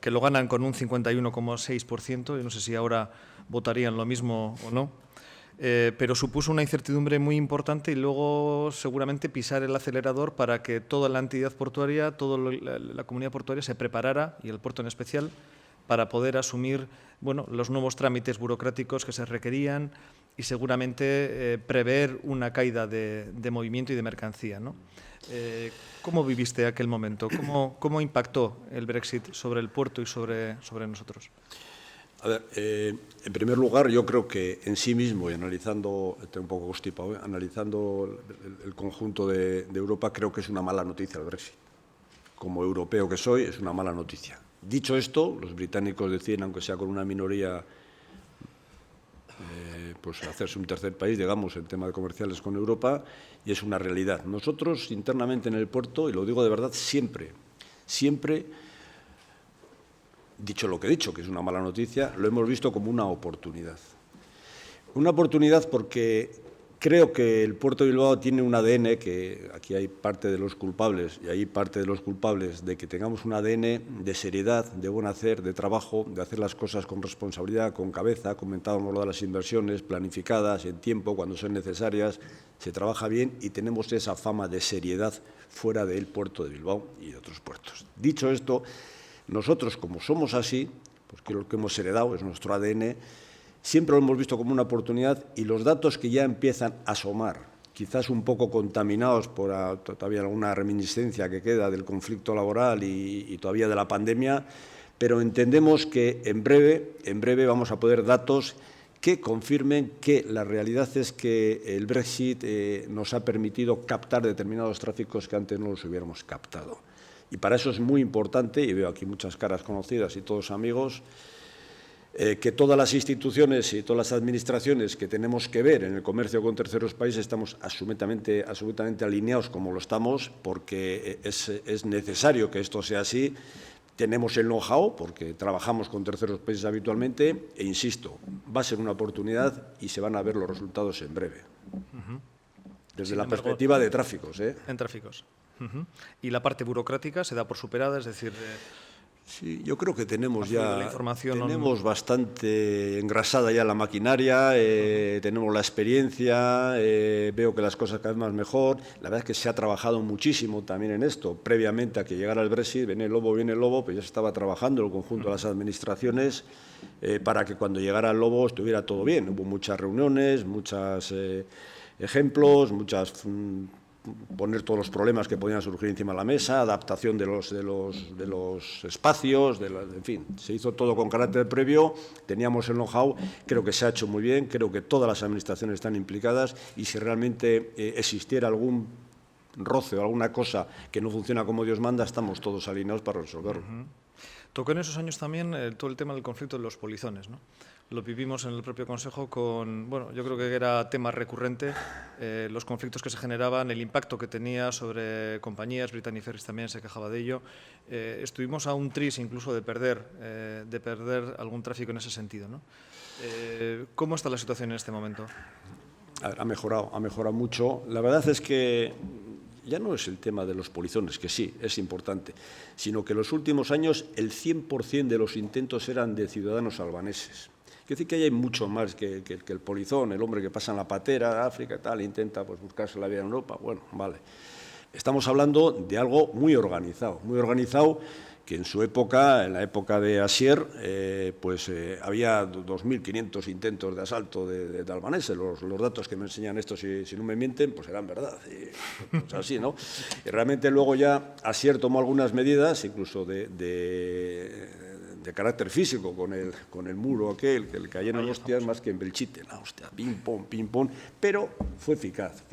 que lo ganan con un 51,6%, yo no sé si ahora votarían lo mismo o no, pero supuso una incertidumbre muy importante y luego seguramente pisar el acelerador para que toda la entidad portuaria, toda la comunidad portuaria se preparara, y el puerto en especial, para poder asumir, bueno, los nuevos trámites burocráticos que se requerían y seguramente prever una caída de movimiento y de mercancía, ¿no? ¿Cómo viviste aquel momento? ¿Cómo impactó el Brexit sobre el puerto y sobre nosotros? A ver, en primer lugar, yo creo que en sí mismo, y analizando, estoy un poco constipado, analizando el conjunto de Europa, creo que es una mala noticia el Brexit. Como europeo que soy, es una mala noticia. Dicho esto, los británicos deciden, aunque sea con una minoría, pues hacerse un tercer país, digamos, en temas comerciales con Europa, y es una realidad. Nosotros, internamente en el puerto, y lo digo de verdad, siempre, dicho lo que he dicho, que es una mala noticia, lo hemos visto como una oportunidad. Una oportunidad porque creo que el puerto de Bilbao tiene un ADN, que aquí hay parte de los culpables, y hay parte de los culpables de que tengamos un ADN de seriedad, de buen hacer, de trabajo, de hacer las cosas con responsabilidad, con cabeza. Comentábamos lo de las inversiones planificadas, en tiempo, cuando son necesarias, se trabaja bien y tenemos esa fama de seriedad fuera del puerto de Bilbao y de otros puertos. Dicho esto, nosotros, como somos así, porque lo que hemos heredado es nuestro ADN, siempre lo hemos visto como una oportunidad, y los datos que ya empiezan a asomar, quizás un poco contaminados por todavía alguna reminiscencia que queda del conflicto laboral y todavía de la pandemia, pero entendemos que en breve vamos a poder datos que confirmen que la realidad es que el Brexit nos ha permitido captar determinados tráficos que antes no los hubiéramos captado. Y para eso es muy importante, y veo aquí muchas caras conocidas y todos amigos, que todas las instituciones y todas las administraciones que tenemos que ver en el comercio con terceros países estamos absolutamente alineados como lo estamos, porque es necesario que esto sea así. Tenemos el know-how, porque trabajamos con terceros países habitualmente, e insisto, va a ser una oportunidad y se van a ver los resultados en breve. Desde la perspectiva de tráficos. En tráficos. Y la parte burocrática se da por superada, es decir... Sí, yo creo que tenemos ya la información bastante engrasada ya la maquinaria, tenemos la experiencia, veo que las cosas cada vez más mejor. La verdad es que se ha trabajado muchísimo también en esto. Previamente a que llegara el Brexit, viene el lobo, pues ya se estaba trabajando el conjunto de las administraciones para que cuando llegara el lobo estuviera todo bien. Hubo muchas reuniones, muchos ejemplos, poner todos los problemas que podían surgir encima de la mesa, adaptación de los espacios, en fin, se hizo todo con carácter previo, teníamos el know-how, creo que se ha hecho muy bien, creo que todas las administraciones están implicadas y si realmente existiera algún roce o alguna cosa que no funciona como Dios manda, estamos todos alineados para resolverlo. Tocó en esos años también todo el tema del conflicto de los polizones, ¿no? Lo vivimos en el propio Consejo con, bueno, yo creo que era tema recurrente, los conflictos que se generaban, el impacto que tenía sobre compañías, Brittany Ferries también se quejaba de ello. Estuvimos a un tris incluso de perder algún tráfico en ese sentido, ¿no? ¿Cómo está la situación en este momento? A ver, ha mejorado mucho. La verdad es que ya no es el tema de los polizones, que sí, es importante, sino que en los últimos años el 100% de los intentos eran de ciudadanos albaneses. Quiero decir que ahí hay mucho más que el polizón, el hombre que pasa en la patera de África, tal, intenta pues, buscarse la vida en Europa. Bueno, vale. Estamos hablando de algo muy organizado que en su época, en la época de Asier, había 2.500 intentos de asalto de albaneses. Los datos que me enseñan estos, si no me mienten, pues eran verdad. Pues así, ¿no? Y realmente luego ya Asier tomó algunas medidas, incluso de carácter físico, con el muro aquel, que le cayeron hostias más que en Belchite, la hostia, ping pong, pero fue eficaz.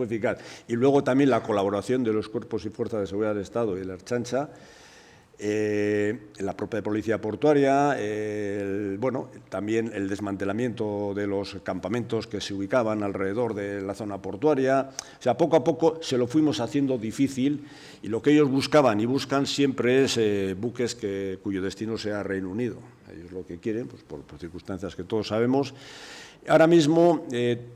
Y luego también la colaboración de los cuerpos y fuerzas de seguridad del Estado y la Ertzaintza, la propia policía portuaria, también el desmantelamiento de los campamentos que se ubicaban alrededor de la zona portuaria. O sea, poco a poco se lo fuimos haciendo difícil y lo que ellos buscaban y buscan siempre es buques cuyo destino sea Reino Unido. Ellos lo que quieren, pues por circunstancias que todos sabemos. Ahora mismo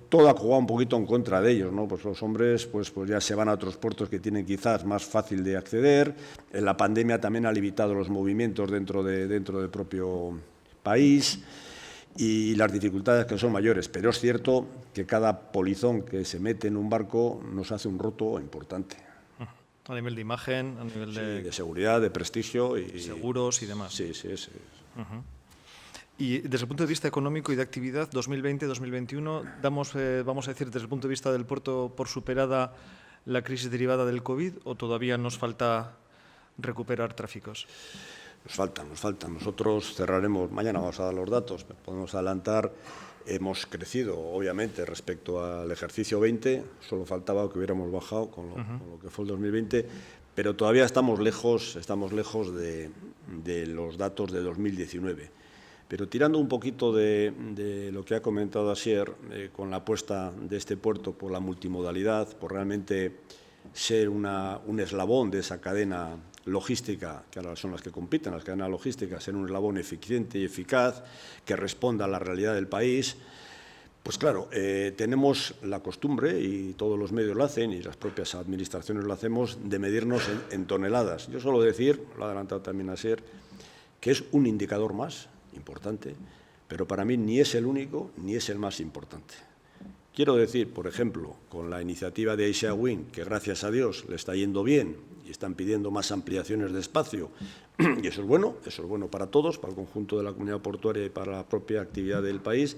todo ha jugado un poquito en contra de ellos, ¿no? Pues los hombres pues ya se van a otros puertos que tienen quizás más fácil de acceder. La pandemia también ha limitado los movimientos dentro del propio país y las dificultades que son mayores. Pero es cierto que cada polizón que se mete en un barco nos hace un roto importante. A nivel de imagen, a nivel de seguridad, de prestigio y seguros y demás. Sí. Y desde el punto de vista económico y de actividad, 2020-2021, vamos a decir, desde el punto de vista del puerto, por superada la crisis derivada del COVID, ¿o todavía nos falta recuperar tráficos? Nos faltan. Nosotros cerraremos, mañana vamos a dar los datos, podemos adelantar, hemos crecido, obviamente, respecto al ejercicio 20, solo faltaba que hubiéramos bajado con lo que fue el 2020, pero todavía estamos lejos de los datos de 2019. Pero tirando un poquito de lo que ha comentado Asier, con la apuesta de este puerto por la multimodalidad, por realmente ser un eslabón de esa cadena logística, que ahora son las que compiten, las cadenas logísticas, ser un eslabón eficiente y eficaz, que responda a la realidad del país, pues claro, tenemos la costumbre, y todos los medios lo hacen, y las propias administraciones lo hacemos, de medirnos en toneladas. Yo suelo decir, lo ha adelantado también Asier, que es un indicador más importante, pero para mí ni es el único ni es el más importante. Quiero decir, por ejemplo, con la iniciativa de Asia Wind, que gracias a Dios le está yendo bien y están pidiendo más ampliaciones de espacio, y eso es bueno para todos, para el conjunto de la comunidad portuaria y para la propia actividad del país,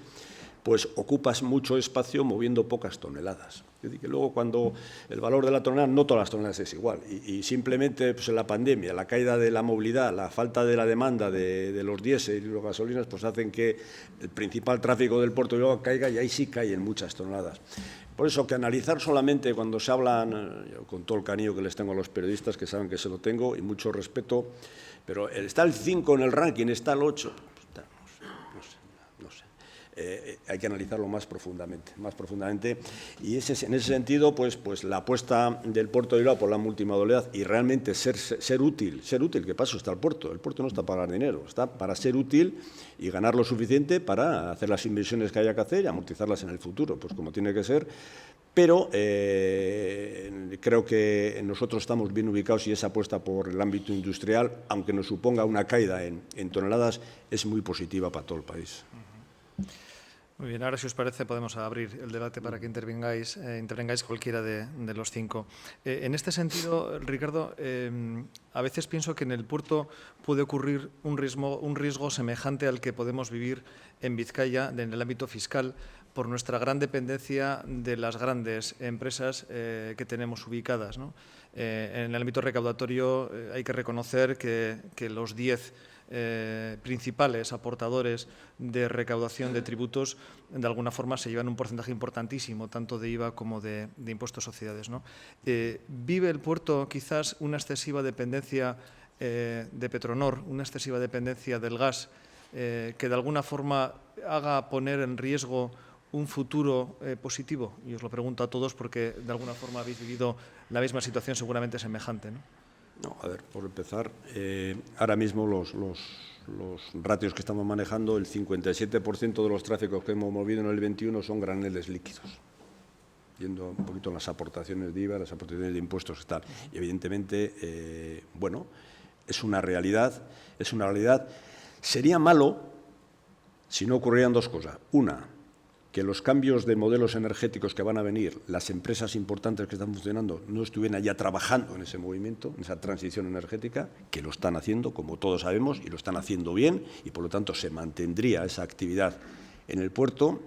pues ocupas mucho espacio moviendo pocas toneladas. Es decir, que luego cuando el valor de la tonelada, no todas las toneladas es igual, y simplemente pues, la pandemia, la caída de la movilidad, la falta de la demanda de los diésel y las gasolinas, pues hacen que el principal tráfico del puerto de Bilbao caiga, y ahí sí caen muchas toneladas. Por eso que analizar solamente cuando se hablan, con todo el cariño que les tengo a los periodistas, que saben que se lo tengo, y mucho respeto, pero está el 5 en el ranking, está el 8, no sé. Hay que analizarlo más profundamente. Y en ese sentido, pues la apuesta del puerto de Bilbao por la multimodalidad y realmente ser útil, que para eso está el puerto no está para ganar dinero, está para ser útil y ganar lo suficiente para hacer las inversiones que haya que hacer y amortizarlas en el futuro, pues como tiene que ser. Pero creo que nosotros estamos bien ubicados y esa apuesta por el ámbito industrial, aunque nos suponga una caída en toneladas, es muy positiva para todo el país. Muy bien, ahora si os parece podemos abrir el debate para que intervengáis cualquiera de los 5. En este sentido, Ricardo, a veces pienso que en el puerto puede ocurrir un riesgo semejante al que podemos vivir en Vizcaya en el ámbito fiscal por nuestra gran dependencia de las grandes empresas que tenemos ubicadas, ¿no? En el ámbito recaudatorio hay que reconocer que los 10 principales aportadores de recaudación de tributos de alguna forma se llevan un porcentaje importantísimo tanto de IVA como de impuestos a sociedades, ¿no? ¿Vive el puerto quizás una excesiva dependencia de Petronor, una excesiva dependencia del gas que de alguna forma haga poner en riesgo un futuro positivo? Y os lo pregunto a todos porque de alguna forma habéis vivido la misma situación seguramente semejante, ¿no? No, a ver, por empezar, ahora mismo los ratios que estamos manejando, el 57% de los tráficos que hemos movido en el 21 son graneles líquidos, yendo un poquito en las aportaciones de IVA, las aportaciones de impuestos y tal. Y evidentemente, bueno, es una realidad. Sería malo si no ocurrieran dos cosas. Una, que los cambios de modelos energéticos que van a venir, las empresas importantes que están funcionando, no estuvieran ya trabajando en ese movimiento, en esa transición energética, que lo están haciendo, como todos sabemos, y lo están haciendo bien, y por lo tanto se mantendría esa actividad en el puerto.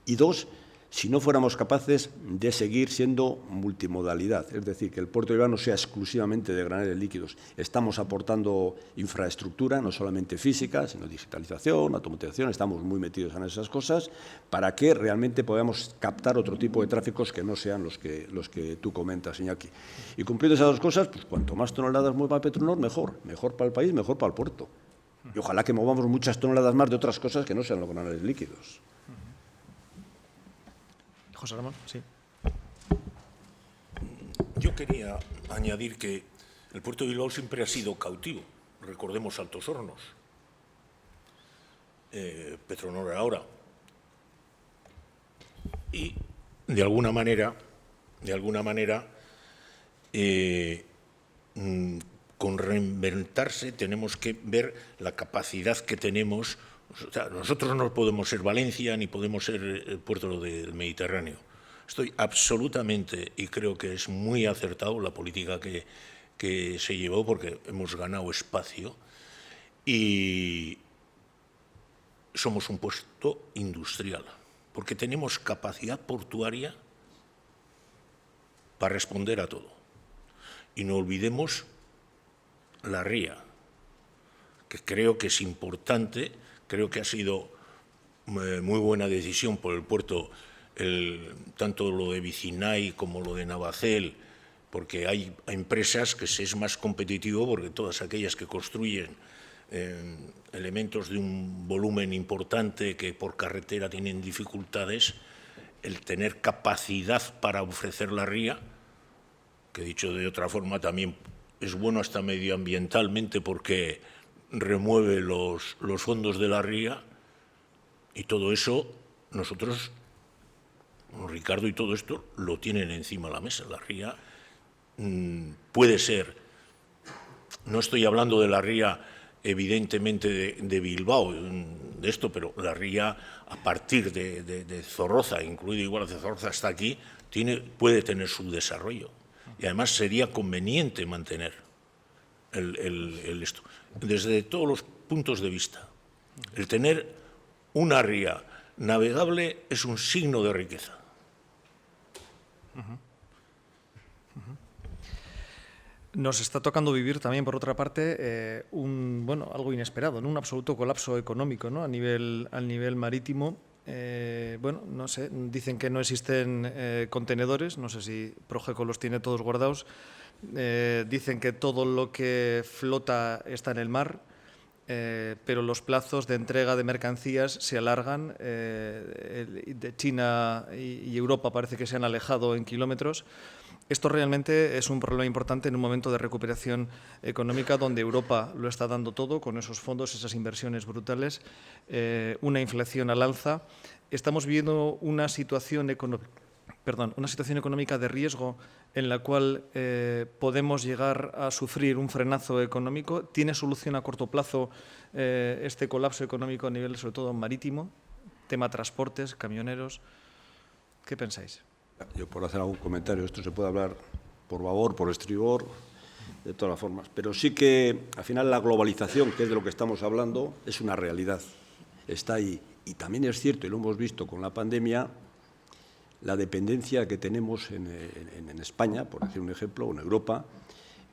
Y dos, si no fuéramos capaces de seguir siendo multimodalidad, es decir, que el puerto de Bilbao no sea exclusivamente de graneles líquidos. Estamos aportando infraestructura, no solamente física, sino digitalización, automatización, estamos muy metidos en esas cosas, para que realmente podamos captar otro tipo de tráficos que no sean los que tú comentas, Iñaki. Y cumpliendo esas dos cosas, pues cuanto más toneladas mueva Petronor, mejor para el país, mejor para el puerto. Y ojalá que movamos muchas toneladas más de otras cosas que no sean los graneles líquidos. José Ramón, sí. Yo quería añadir que el puerto de Bilbao siempre ha sido cautivo. Recordemos Altos Hornos, Petronor ahora. Y de alguna manera, con reinventarse tenemos que ver la capacidad que tenemos. O sea, nosotros no podemos ser Valencia ni podemos ser el puerto del Mediterráneo. Estoy absolutamente, y creo que es muy acertado la política que se llevó, porque hemos ganado espacio y somos un puerto industrial, porque tenemos capacidad portuaria para responder a todo. Y no olvidemos la ría, que creo que es importante. Creo que ha sido muy buena decisión por el puerto, tanto lo de Vicinay como lo de Navacel, porque hay empresas que es más competitivo, porque todas aquellas que construyen elementos de un volumen importante que por carretera tienen dificultades, el tener capacidad para ofrecer la ría, que dicho de otra forma también es bueno hasta medioambientalmente porque remueve los fondos de la ría, y todo eso nosotros, Ricardo y todo esto, lo tienen encima de la mesa. La ría puede ser, no estoy hablando de la ría evidentemente de Bilbao, de esto, pero la ría a partir de Zorroza, incluido igual de Zorroza hasta aquí, puede tener su desarrollo. Y además sería conveniente mantener esto, desde todos los puntos de vista. El tener una ría navegable es un signo de riqueza. Nos está tocando vivir también, por otra parte, algo inesperado, ¿no? Un absoluto colapso económico, ¿no? a nivel marítimo. No sé, dicen que no existen contenedores, no sé si Progeco los tiene todos guardados. Dicen que todo lo que flota está en el mar, pero los plazos de entrega de mercancías se alargan. De China y Europa parece que se han alejado en kilómetros. Esto realmente es un problema importante en un momento de recuperación económica donde Europa lo está dando todo con esos fondos, esas inversiones brutales, una inflación al alza. Estamos viviendo una situación económica de riesgo en la cual podemos llegar a sufrir un frenazo económico. ¿Tiene solución a corto plazo este colapso económico a nivel, sobre todo, marítimo? Tema transportes, camioneros. ¿Qué pensáis? Yo, por hacer algún comentario, esto se puede hablar por babor, por estribor, de todas las formas. Pero sí que, al final, la globalización, que es de lo que estamos hablando, es una realidad. Está ahí. Y también es cierto, y lo hemos visto con la pandemia, la dependencia que tenemos en España, por decir un ejemplo, o en Europa,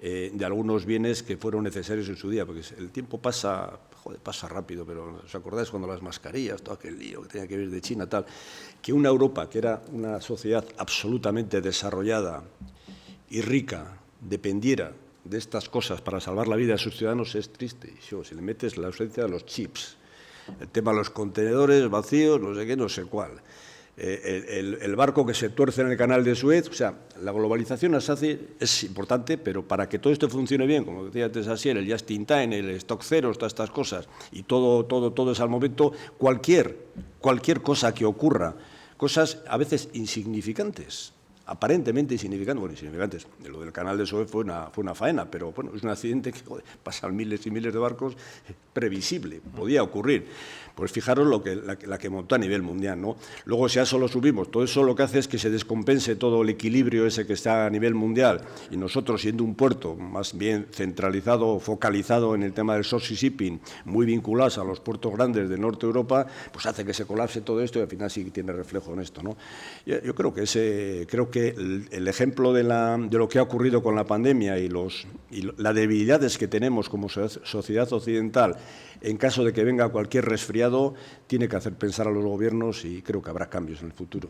de algunos bienes que fueron necesarios en su día, porque el tiempo pasa rápido, pero ¿os acordáis cuando las mascarillas, todo aquel lío que tenía que ver de China, tal? Que una Europa, que era una sociedad absolutamente desarrollada y rica, dependiera de estas cosas para salvar la vida de sus ciudadanos, es triste. Y si le metes la ausencia de los chips, el tema de los contenedores vacíos, no sé qué, no sé cuál, el barco que se tuerce en el canal de Suez, o sea, la globalización es importante, pero para que todo esto funcione bien, como decía antes Asier, el just in time, el stock cero, todas estas cosas, y todo es al momento, cualquier cosa que ocurra, cosas a veces insignificantes, aparentemente insignificantes, lo del canal de Suez fue una faena, pero bueno, es un accidente que pasan miles y miles de barcos, previsible, podía ocurrir. Pues fijaros la que montó a nivel mundial, ¿no? Luego, si a eso lo subimos, todo eso lo que hace es que se descompense todo el equilibrio ese que está a nivel mundial, y nosotros, siendo un puerto más bien centralizado, focalizado en el tema del source shipping, muy vinculados a los puertos grandes de Norte Europa, pues hace que se colapse todo esto y al final sí tiene reflejo en esto, ¿no? Yo creo que el ejemplo de lo que ha ocurrido con la pandemia y las debilidades que tenemos como sociedad occidental en caso de que venga cualquier resfriado, tiene que hacer pensar a los gobiernos y creo que habrá cambios en el futuro.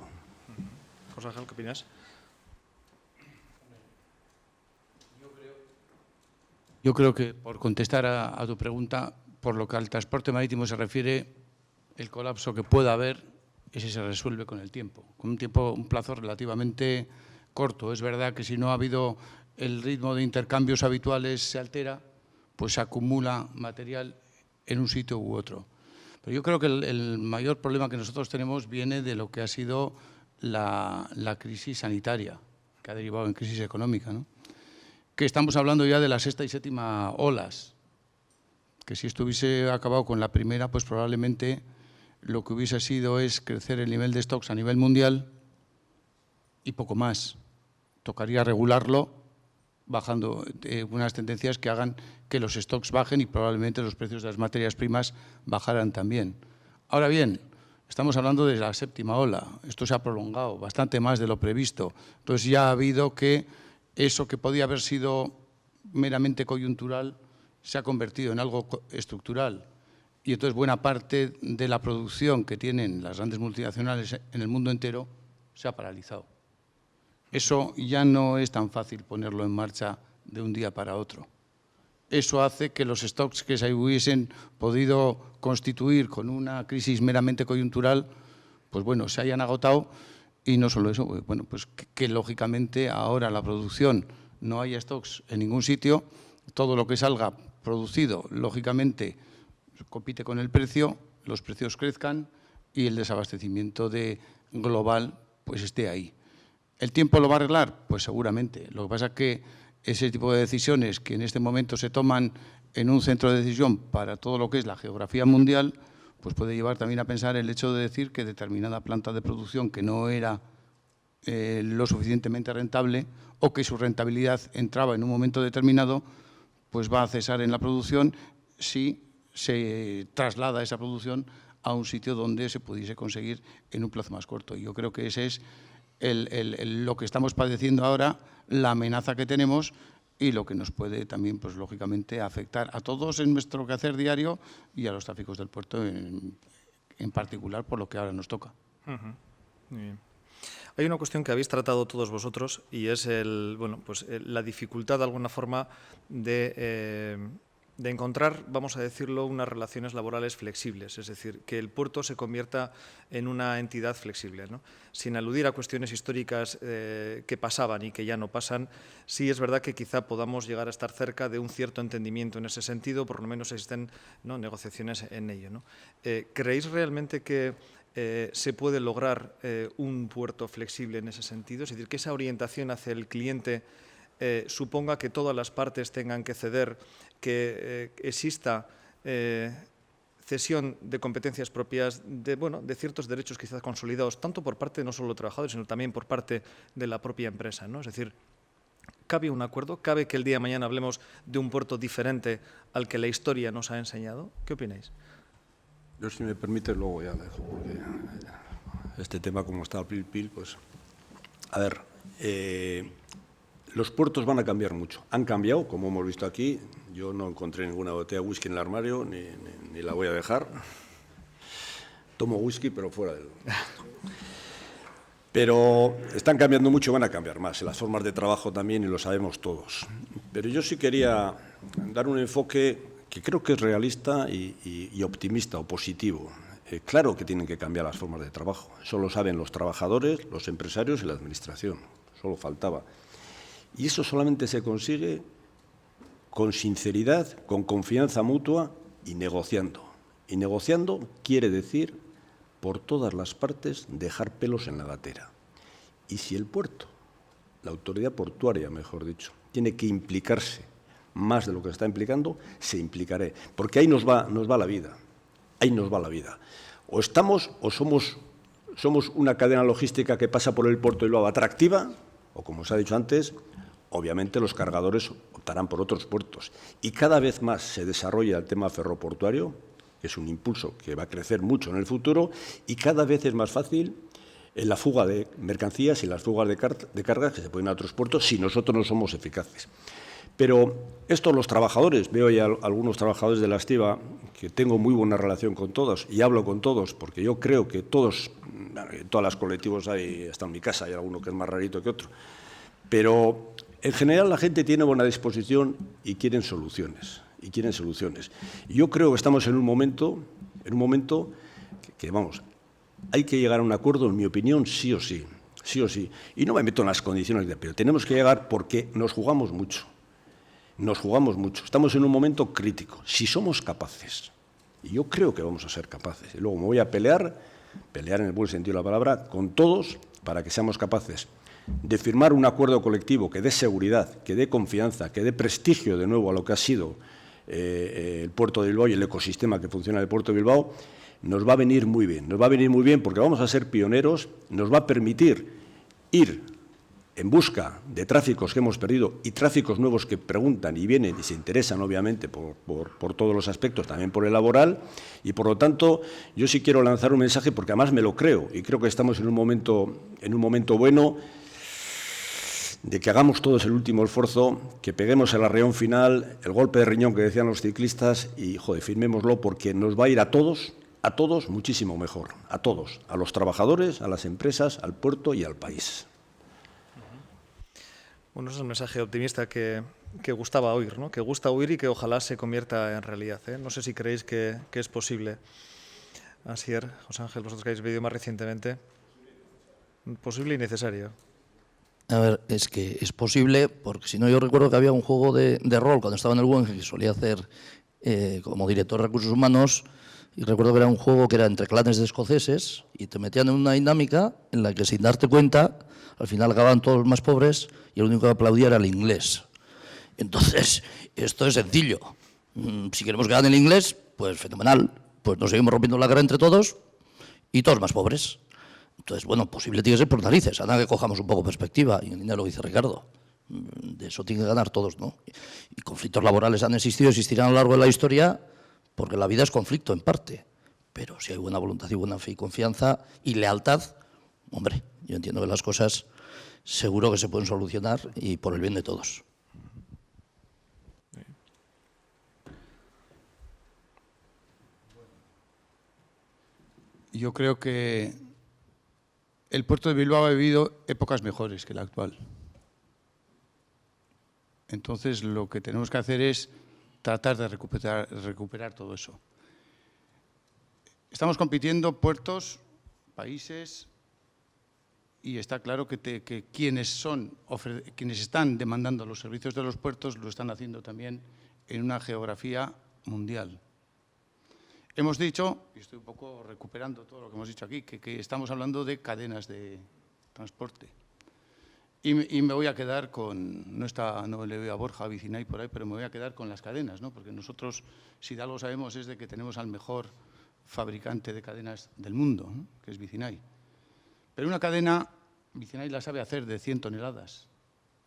José Ángel, ¿qué opinas? Yo creo que, por contestar a tu pregunta, por lo que al transporte marítimo se refiere, el colapso que pueda haber, ese se resuelve con el tiempo, con un plazo relativamente corto. Es verdad que si no ha habido el ritmo de intercambios habituales se altera, pues se acumula material en un sitio u otro. Pero yo creo que el mayor problema que nosotros tenemos viene de lo que ha sido la crisis sanitaria, que ha derivado en crisis económica, ¿no? Que estamos hablando ya de la sexta y séptima olas, que si esto hubiese acabado con la primera, pues probablemente lo que hubiese sido es crecer el nivel de stocks a nivel mundial y poco más. Tocaría regularlo, bajando unas tendencias que hagan que los stocks bajen y probablemente los precios de las materias primas bajaran también. Ahora bien, estamos hablando de la séptima ola. Esto se ha prolongado bastante más de lo previsto. Entonces ya ha habido que eso que podía haber sido meramente coyuntural se ha convertido en algo estructural. Y entonces buena parte de la producción que tienen las grandes multinacionales en el mundo entero se ha paralizado. Eso ya no es tan fácil ponerlo en marcha de un día para otro. Eso hace que los stocks que se hubiesen podido constituir con una crisis meramente coyuntural, pues bueno, se hayan agotado. Y no solo eso, bueno, pues que lógicamente ahora la producción no haya stocks en ningún sitio, todo lo que salga producido, lógicamente, compite con el precio, los precios crezcan y el desabastecimiento global pues esté ahí. ¿El tiempo lo va a arreglar? Pues seguramente. Lo que pasa es que ese tipo de decisiones que en este momento se toman en un centro de decisión para todo lo que es la geografía mundial, pues puede llevar también a pensar el hecho de decir que determinada planta de producción que no era lo suficientemente rentable o que su rentabilidad entraba en un momento determinado, pues va a cesar en la producción si se traslada esa producción a un sitio donde se pudiese conseguir en un plazo más corto. Y yo creo que ese es lo que estamos padeciendo ahora, la amenaza que tenemos y lo que nos puede también, pues lógicamente, afectar a todos en nuestro quehacer diario y a los tráficos del puerto en particular, por lo que ahora nos toca. Muy bien. Hay una cuestión que habéis tratado todos vosotros y es la dificultad, de alguna forma, de encontrar, vamos a decirlo, unas relaciones laborales flexibles, es decir, que el puerto se convierta en una entidad flexible, ¿no? Sin aludir a cuestiones históricas que pasaban y que ya no pasan, sí es verdad que quizá podamos llegar a estar cerca de un cierto entendimiento en ese sentido, por lo menos existen, ¿no?, negociaciones en ello, ¿no? ¿Creéis realmente que se puede lograr un puerto flexible en ese sentido? Es decir, que esa orientación hacia el cliente suponga que todas las partes tengan que ceder, que exista cesión de competencias propias, de ciertos derechos quizás consolidados, tanto por parte no solo de los trabajadores, sino también por parte de la propia empresa, ¿no? Es decir, ¿cabe un acuerdo? ¿Cabe que el día de mañana hablemos de un puerto diferente al que la historia nos ha enseñado? ¿Qué opináis? Yo, si me permite, luego ya dejo, porque este tema, como está pil, pues... A ver, los puertos van a cambiar mucho. Han cambiado, como hemos visto aquí. Yo no encontré ninguna botella de whisky en el armario, ni la voy a dejar. Tomo whisky, pero fuera del... Pero están cambiando mucho, van a cambiar más. Las formas de trabajo también, y lo sabemos todos. Pero yo sí quería dar un enfoque que creo que es realista y optimista o positivo. Claro que tienen que cambiar las formas de trabajo. Eso lo saben los trabajadores, los empresarios y la administración. Solo faltaba. Y eso solamente se consigue con sinceridad, con confianza mutua y negociando. Y negociando quiere decir, por todas las partes, dejar pelos en la gatera. Y si el puerto, la autoridad portuaria, mejor dicho, tiene que implicarse más de lo que está implicando, se implicaré. Porque ahí nos va la vida. Ahí nos va la vida. O estamos o somos una cadena logística que pasa por el puerto y lo haga atractiva, o como se ha dicho antes, obviamente los cargadores optarán por otros puertos. Y cada vez más se desarrolla el tema ferroportuario, que es un impulso que va a crecer mucho en el futuro, y cada vez es más fácil la fuga de mercancías y las fugas de cargas que se pueden ir a otros puertos si nosotros no somos eficaces. Pero esto los trabajadores, veo ya algunos trabajadores de la estiba que tengo muy buena relación con todos y hablo con todos, porque yo creo que todos, en todas las colectivos hay, hasta en mi casa hay alguno que es más rarito que otro, pero en general la gente tiene buena disposición y quieren soluciones. Y yo creo que estamos en un momento que vamos, hay que llegar a un acuerdo, en mi opinión, sí o sí. Y no me meto en las condiciones, pero tenemos que llegar porque nos jugamos mucho. Estamos en un momento crítico. Si somos capaces, y yo creo que vamos a ser capaces, y luego me voy a pelear en el buen sentido de la palabra, con todos para que seamos capaces de firmar un acuerdo colectivo que dé seguridad, que dé confianza, que dé prestigio de nuevo a lo que ha sido el puerto de Bilbao y el ecosistema que funciona en el puerto de Bilbao, nos va a venir muy bien. Nos va a venir muy bien porque vamos a ser pioneros, nos va a permitir ir en busca de tráficos que hemos perdido y tráficos nuevos que preguntan y vienen y se interesan, obviamente, por todos los aspectos, también por el laboral. Y, por lo tanto, yo sí quiero lanzar un mensaje porque además me lo creo y creo que estamos en un momento bueno de que hagamos todos el último esfuerzo, que peguemos el arreón final, el golpe de riñón que decían los ciclistas y, firmémoslo porque nos va a ir a todos muchísimo mejor, a todos, a los trabajadores, a las empresas, al puerto y al país. Bueno, ese es un mensaje optimista que gustaba oír, ¿no? Que gusta oír y que ojalá se convierta en realidad, ¿eh? No sé si creéis que es posible. Asier, José Ángel, vosotros que habéis vivido más recientemente. Posible y necesario. A ver, es que es posible, porque si no, yo recuerdo que había un juego de rol cuando estaba en el Guggenheim que solía hacer como director de recursos humanos, y recuerdo que era un juego que era entre clanes de escoceses y te metían en una dinámica en la que, sin darte cuenta, al final acababan todos los más pobres y el único que aplaudía era el inglés. Entonces, esto es sencillo. Si queremos que gane el inglés, pues fenomenal. Pues nos seguimos rompiendo la cara entre todos y todos más pobres. Entonces, bueno, posible tiene que ser por narices. Nada que cojamos un poco perspectiva, y en línea lo dice Ricardo. De eso tienen que ganar todos, ¿no? Y conflictos laborales han existido, existirán a lo largo de la historia, porque la vida es conflicto en parte, pero si hay buena voluntad y buena fe y confianza y lealtad, hombre, yo entiendo que las cosas seguro que se pueden solucionar y por el bien de todos. Yo creo que el puerto de Bilbao ha vivido épocas mejores que la actual. Entonces, lo que tenemos que hacer es tratar de recuperar todo eso. Estamos compitiendo puertos, países, y está claro que quienes están demandando los servicios de los puertos lo están haciendo también en una geografía mundial. Hemos dicho, y estoy un poco recuperando todo lo que hemos dicho aquí, que estamos hablando de cadenas de transporte. Y me voy a quedar con, no le veo a Borja Vicinay por ahí, pero me voy a quedar con las cadenas, ¿no? Porque nosotros, si de algo sabemos, es de que tenemos al mejor fabricante de cadenas del mundo, ¿no? Que es Vicinay. Pero una cadena, Vicinay la sabe hacer de 100 toneladas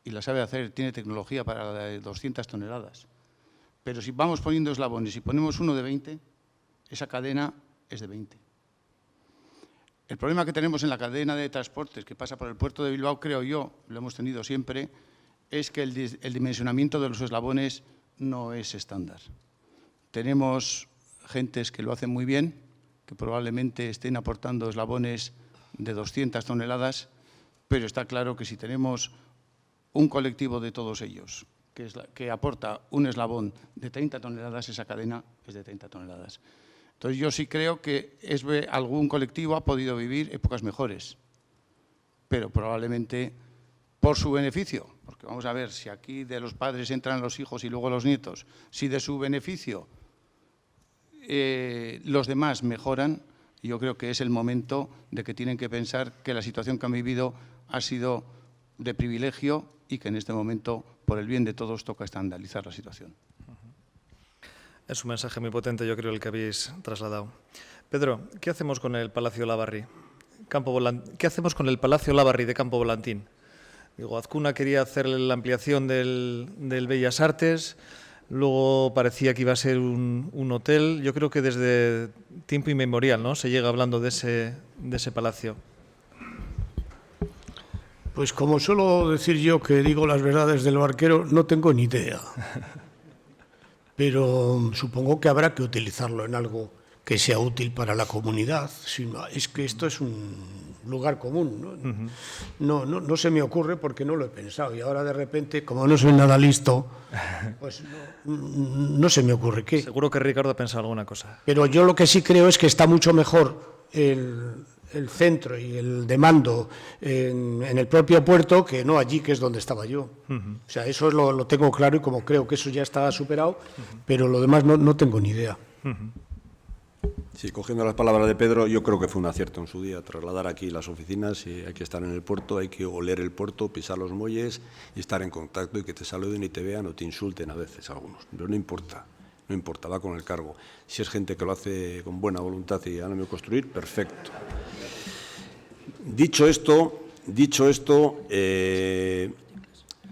y la sabe hacer, tiene tecnología para la de 200 toneladas. Pero si vamos poniendo eslabones y ponemos uno de 20, esa cadena es de 20. El problema que tenemos en la cadena de transportes que pasa por el puerto de Bilbao, creo yo, lo hemos tenido siempre, es que el dimensionamiento de los eslabones no es estándar. Tenemos gentes que lo hacen muy bien, que probablemente estén aportando eslabones de 200 toneladas, pero está claro que si tenemos un colectivo de todos ellos que aporta un eslabón de 30 toneladas, esa cadena es de 30 toneladas. Entonces, yo sí creo que algún colectivo ha podido vivir épocas mejores, pero probablemente por su beneficio, porque vamos a ver, si aquí de los padres entran los hijos y luego los nietos, si de su beneficio los demás mejoran, yo creo que es el momento de que tienen que pensar que la situación que han vivido ha sido de privilegio y que en este momento, por el bien de todos, toca estandarizar la situación. Es un mensaje muy potente, yo creo, el que habéis trasladado. Pedro, ¿qué hacemos con el Palacio Olavarri? ¿Qué hacemos con el Palacio Olavarri de Campo Volantín? Digo, Azcuna quería hacer la ampliación del Bellas Artes, luego parecía que iba a ser un hotel. Yo creo que desde tiempo inmemorial, ¿no?, se llega hablando de ese palacio. Pues como suelo decir yo que digo las verdades del barquero, no tengo ni idea. Pero supongo que habrá que utilizarlo en algo que sea útil para la comunidad. Es que esto es un lugar común, ¿no? No se me ocurre porque no lo he pensado. Y ahora de repente, como no soy nada listo, pues no se me ocurre qué. Seguro que Ricardo ha pensado alguna cosa. Pero yo lo que sí creo es que está mucho mejor el centro y el de mando en el propio puerto que no allí, que es donde estaba yo. O sea, eso lo tengo claro y como creo que eso ya está superado, pero lo demás no tengo ni idea. Sí, cogiendo las palabras de Pedro, yo creo que fue un acierto en su día trasladar aquí las oficinas y hay que estar en el puerto, hay que oler el puerto, pisar los muelles y estar en contacto y que te saluden y te vean o te insulten a veces algunos, pero no importa. No importa, va con el cargo. Si es gente que lo hace con buena voluntad y ánimo de construir, perfecto. Dicho esto,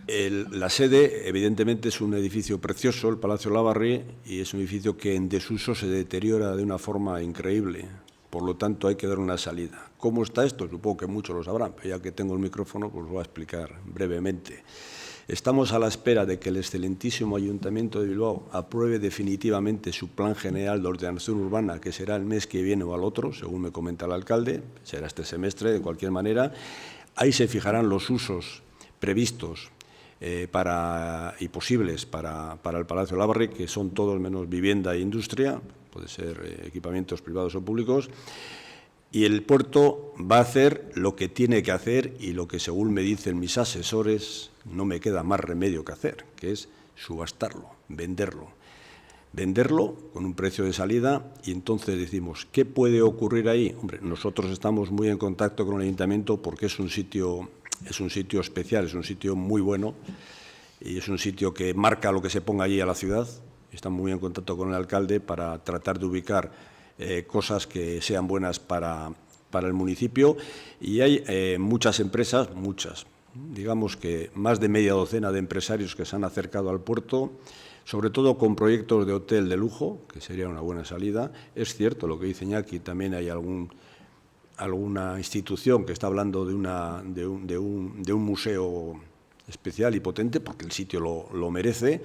la sede, evidentemente, es un edificio precioso, el Palacio Olavarri, y es un edificio que en desuso se deteriora de una forma increíble. Por lo tanto, hay que dar una salida. ¿Cómo está esto? Supongo que muchos lo sabrán, pero ya que tengo el micrófono, pues lo voy a explicar brevemente. Estamos a la espera de que el excelentísimo Ayuntamiento de Bilbao apruebe definitivamente su Plan General de Ordenación Urbana, que será el mes que viene o al otro, según me comenta el alcalde, será este semestre de cualquier manera. Ahí se fijarán los usos previstos y posibles para el Palacio Olavarri, que son todos menos vivienda e industria, puede ser equipamientos privados o públicos. Y el puerto va a hacer lo que tiene que hacer y lo que, según me dicen mis asesores, no me queda más remedio que hacer, que es subastarlo, venderlo. Venderlo con un precio de salida y entonces decimos, ¿qué puede ocurrir ahí? Hombre, nosotros estamos muy en contacto con el Ayuntamiento porque es un sitio especial, es un sitio muy bueno y es un sitio que marca lo que se ponga allí a la ciudad. Estamos muy en contacto con el alcalde para tratar de ubicar cosas que sean buenas para el municipio y hay muchas empresas, digamos que más de media docena de empresarios que se han acercado al puerto, sobre todo con proyectos de hotel de lujo, que sería una buena salida. Es cierto lo que dice Iñaki, también hay alguna institución que está hablando de un museo especial y potente, porque el sitio lo merece,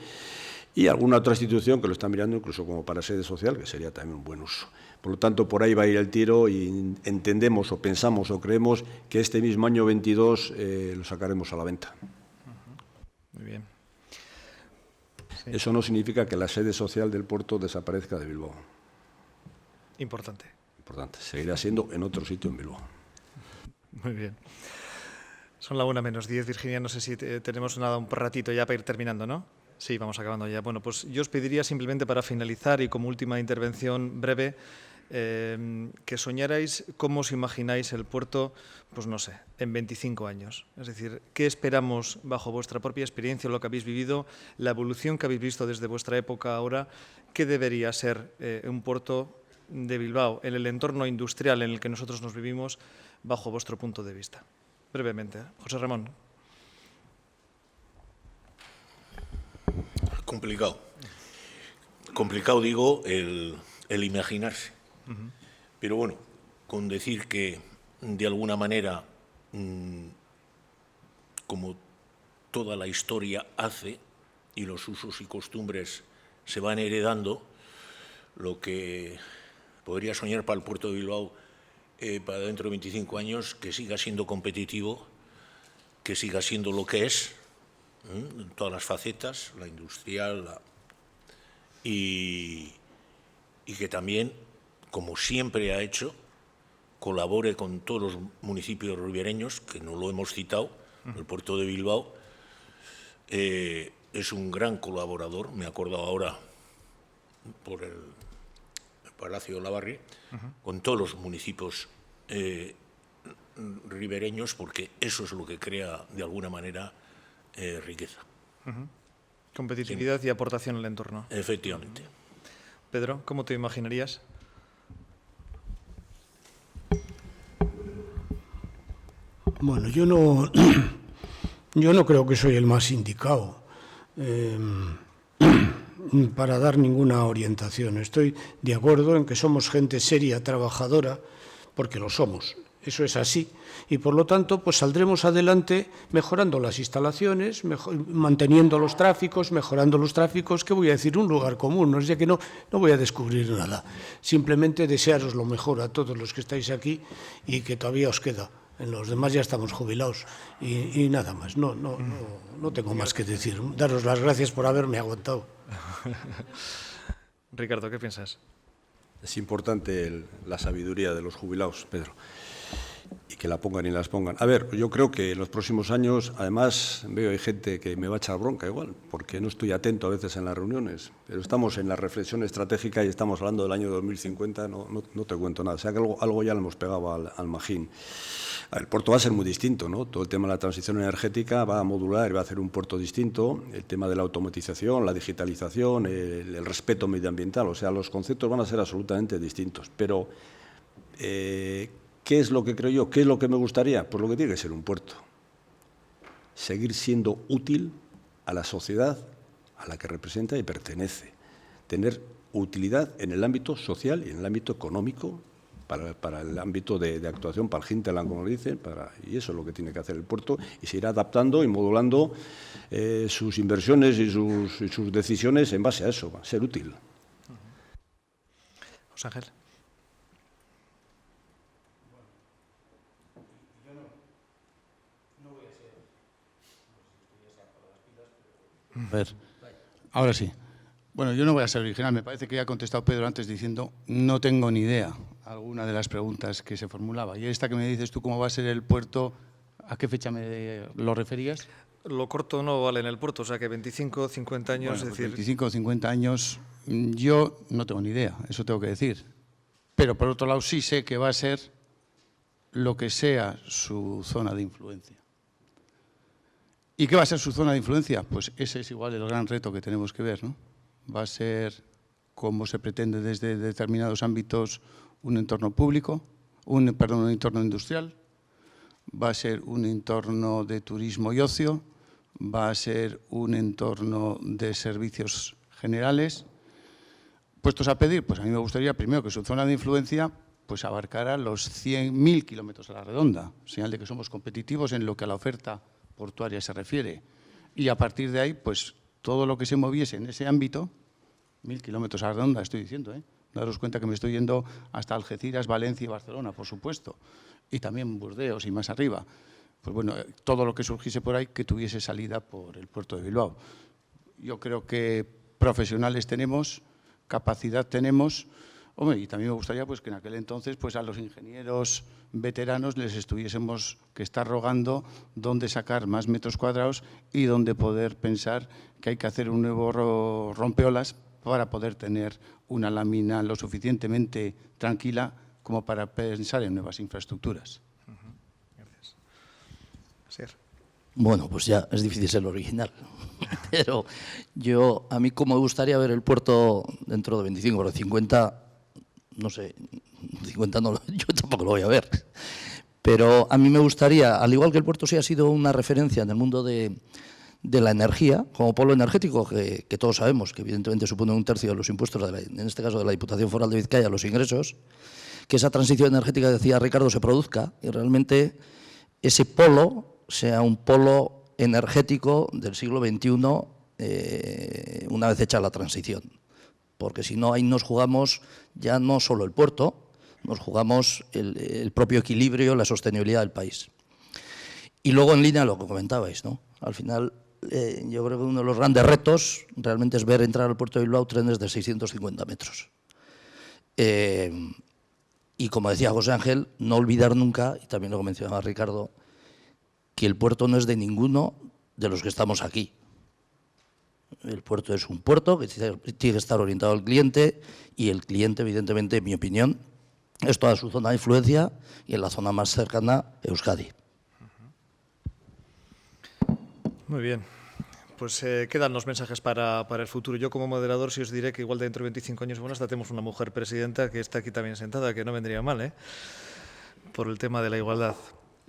y alguna otra institución que lo está mirando incluso como para sede social, que sería también un buen uso. Por lo tanto, por ahí va a ir el tiro y entendemos o pensamos o creemos que este mismo año 22 lo sacaremos a la venta. Muy bien. Sí. Eso no significa que la sede social del puerto desaparezca de Bilbao. Importante. Importante. Seguirá siendo en otro sitio en Bilbao. Muy bien. Son la 1:10, Virginia. No sé si tenemos un ratito ya para ir terminando, ¿no? Sí, vamos acabando ya. Bueno, pues yo os pediría simplemente para finalizar y como última intervención breve, que soñarais cómo os imagináis el puerto, pues no sé, en 25 años. Es decir, ¿qué esperamos bajo vuestra propia experiencia, lo que habéis vivido, la evolución que habéis visto desde vuestra época ahora? ¿Qué debería ser un puerto de Bilbao en el entorno industrial en el que nosotros nos vivimos bajo vuestro punto de vista? Brevemente, José Ramón. Complicado. Complicado, digo, el imaginarse. Pero bueno, con decir que de alguna manera, como toda la historia hace y los usos y costumbres se van heredando, lo que podría soñar para el puerto de Bilbao para dentro de 25 años, que siga siendo competitivo, que siga siendo lo que es, en todas las facetas, la industrial, y que también, como siempre ha hecho, colabore con todos los municipios ribereños, que no lo hemos citado. El puerto de Bilbao es un gran colaborador, me acuerdo ahora por el Palacio de Olavarri, con todos los municipios ribereños, porque eso es lo que crea, de alguna manera, riqueza. Competitividad y aportación al entorno. Efectivamente. Pedro, ¿cómo te imaginarías? Bueno, yo no creo que soy el más indicado para dar ninguna orientación. Estoy de acuerdo en que somos gente seria, trabajadora, porque lo somos. Eso es así. Y por lo tanto, pues saldremos adelante mejorando las instalaciones, manteniendo los tráficos, mejorando los tráficos. ¿Qué voy a decir? Un lugar común. O sea que no voy a descubrir nada. Simplemente desearos lo mejor a todos los que estáis aquí y que todavía os queda. En los demás ya estamos jubilados y nada más. No tengo más que decir. Daros las gracias por haberme aguantado. Ricardo, ¿qué piensas? Es importante la sabiduría de los jubilados, Pedro, y que la pongan y las pongan. A ver, yo creo que en los próximos años, además, veo hay gente que me va a echar bronca igual, porque no estoy atento a veces en las reuniones, pero estamos en la reflexión estratégica y estamos hablando del año 2050, no te cuento nada. O sea que algo ya le hemos pegado al magín. El puerto va a ser muy distinto, ¿no? Todo el tema de la transición energética va a modular y va a hacer un puerto distinto. El tema de la automatización, la digitalización, el respeto medioambiental, o sea, los conceptos van a ser absolutamente distintos. Pero, ¿qué es lo que creo yo? ¿Qué es lo que me gustaría? Pues lo que tiene que ser un puerto. Seguir siendo útil a la sociedad a la que representa y pertenece. Tener utilidad en el ámbito social y en el ámbito económico, para el ámbito de actuación, para el hinterland, como lo dicen, y eso es lo que tiene que hacer el puerto, y se irá adaptando y modulando sus inversiones y sus decisiones en base a eso, a ser útil. José Ángel. A ver, ahora sí. Bueno, yo no voy a ser original, me parece que ya ha contestado Pedro antes diciendo no tengo ni idea alguna de las preguntas que se formulaba. Y esta que me dices tú, ¿cómo va a ser el puerto? ¿A qué fecha lo referías? Lo corto no vale en el puerto, o sea que 25, 50 años, Bueno, es decir... 25 o 50 años, yo no tengo ni idea, eso tengo que decir. Pero por otro lado sí sé que va a ser lo que sea su zona de influencia. ¿Y qué va a ser su zona de influencia? Pues ese es igual el gran reto que tenemos que ver, ¿no? Va a ser cómo se pretende desde determinados ámbitos un entorno público, un entorno industrial, va a ser un entorno de turismo y ocio, va a ser un entorno de servicios generales, puestos a pedir, pues a mí me gustaría primero que su zona de influencia pues abarcara los 100.000 kilómetros a la redonda, señal de que somos competitivos en lo que a la oferta portuaria se refiere. Y a partir de ahí, pues todo lo que se moviese en ese ámbito, 1.000 kilómetros a la redonda, estoy diciendo, daros cuenta que me estoy yendo hasta Algeciras, Valencia y Barcelona, por supuesto, y también Burdeos y más arriba. Pues bueno, todo lo que surgiese por ahí que tuviese salida por el puerto de Bilbao. Yo creo que profesionales tenemos, capacidad tenemos. Hombre, y también me gustaría pues, que en aquel entonces pues, a los ingenieros veteranos les estuviésemos que estar rogando dónde sacar más metros cuadrados y dónde poder pensar que hay que hacer un nuevo rompeolas para poder tener una lámina lo suficientemente tranquila como para pensar en nuevas infraestructuras. Gracias. Asier. Bueno, pues ya es difícil ser original, pero a mí como me gustaría ver el puerto dentro de 25 o 50, no sé, 50 no, yo tampoco lo voy a ver, pero a mí me gustaría, al igual que el puerto sí ha sido una referencia en el mundo de la energía, como polo energético, que todos sabemos que evidentemente supone 1/3 de los impuestos, en este caso de la Diputación Foral de Vizcaya, los ingresos, que esa transición energética, decía Ricardo, se produzca y realmente ese polo sea un polo energético del siglo XXI una vez hecha la transición. Porque si no, ahí nos jugamos ya no solo el puerto, nos jugamos el propio equilibrio, la sostenibilidad del país. Y luego en línea a lo que comentabais, ¿no? Al final, yo creo que uno de los grandes retos realmente es ver entrar al puerto de Bilbao trenes de 650 metros. Y como decía José Ángel, no olvidar nunca, y también lo mencionaba Ricardo, que el puerto no es de ninguno de los que estamos aquí. El puerto es un puerto que tiene que estar orientado al cliente y el cliente, evidentemente, en mi opinión, es toda su zona de influencia y en la zona más cercana, Euskadi. Muy bien. Pues quedan los mensajes para el futuro. Yo como moderador sí os diré que igual dentro de 25 años, bueno, hasta tenemos una mujer presidenta que está aquí también sentada, que no vendría mal, por el tema de la igualdad.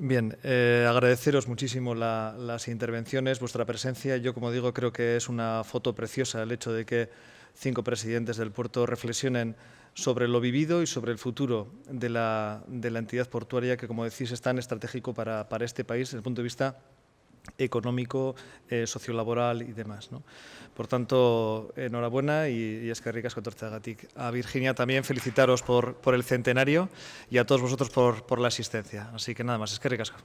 Bien, agradeceros muchísimo las intervenciones, vuestra presencia. Yo, como digo, creo que es una foto preciosa el hecho de que 5 presidentes del puerto reflexionen sobre lo vivido y sobre el futuro de la entidad portuaria que, como decís, es tan estratégico para este país desde el punto de vista económico, sociolaboral y demás, ¿no? Por tanto, enhorabuena y eskerrik asko etortzeagatik. A Virginia también felicitaros por el centenario y a todos vosotros por la asistencia. Así que nada más, eskerrik asko.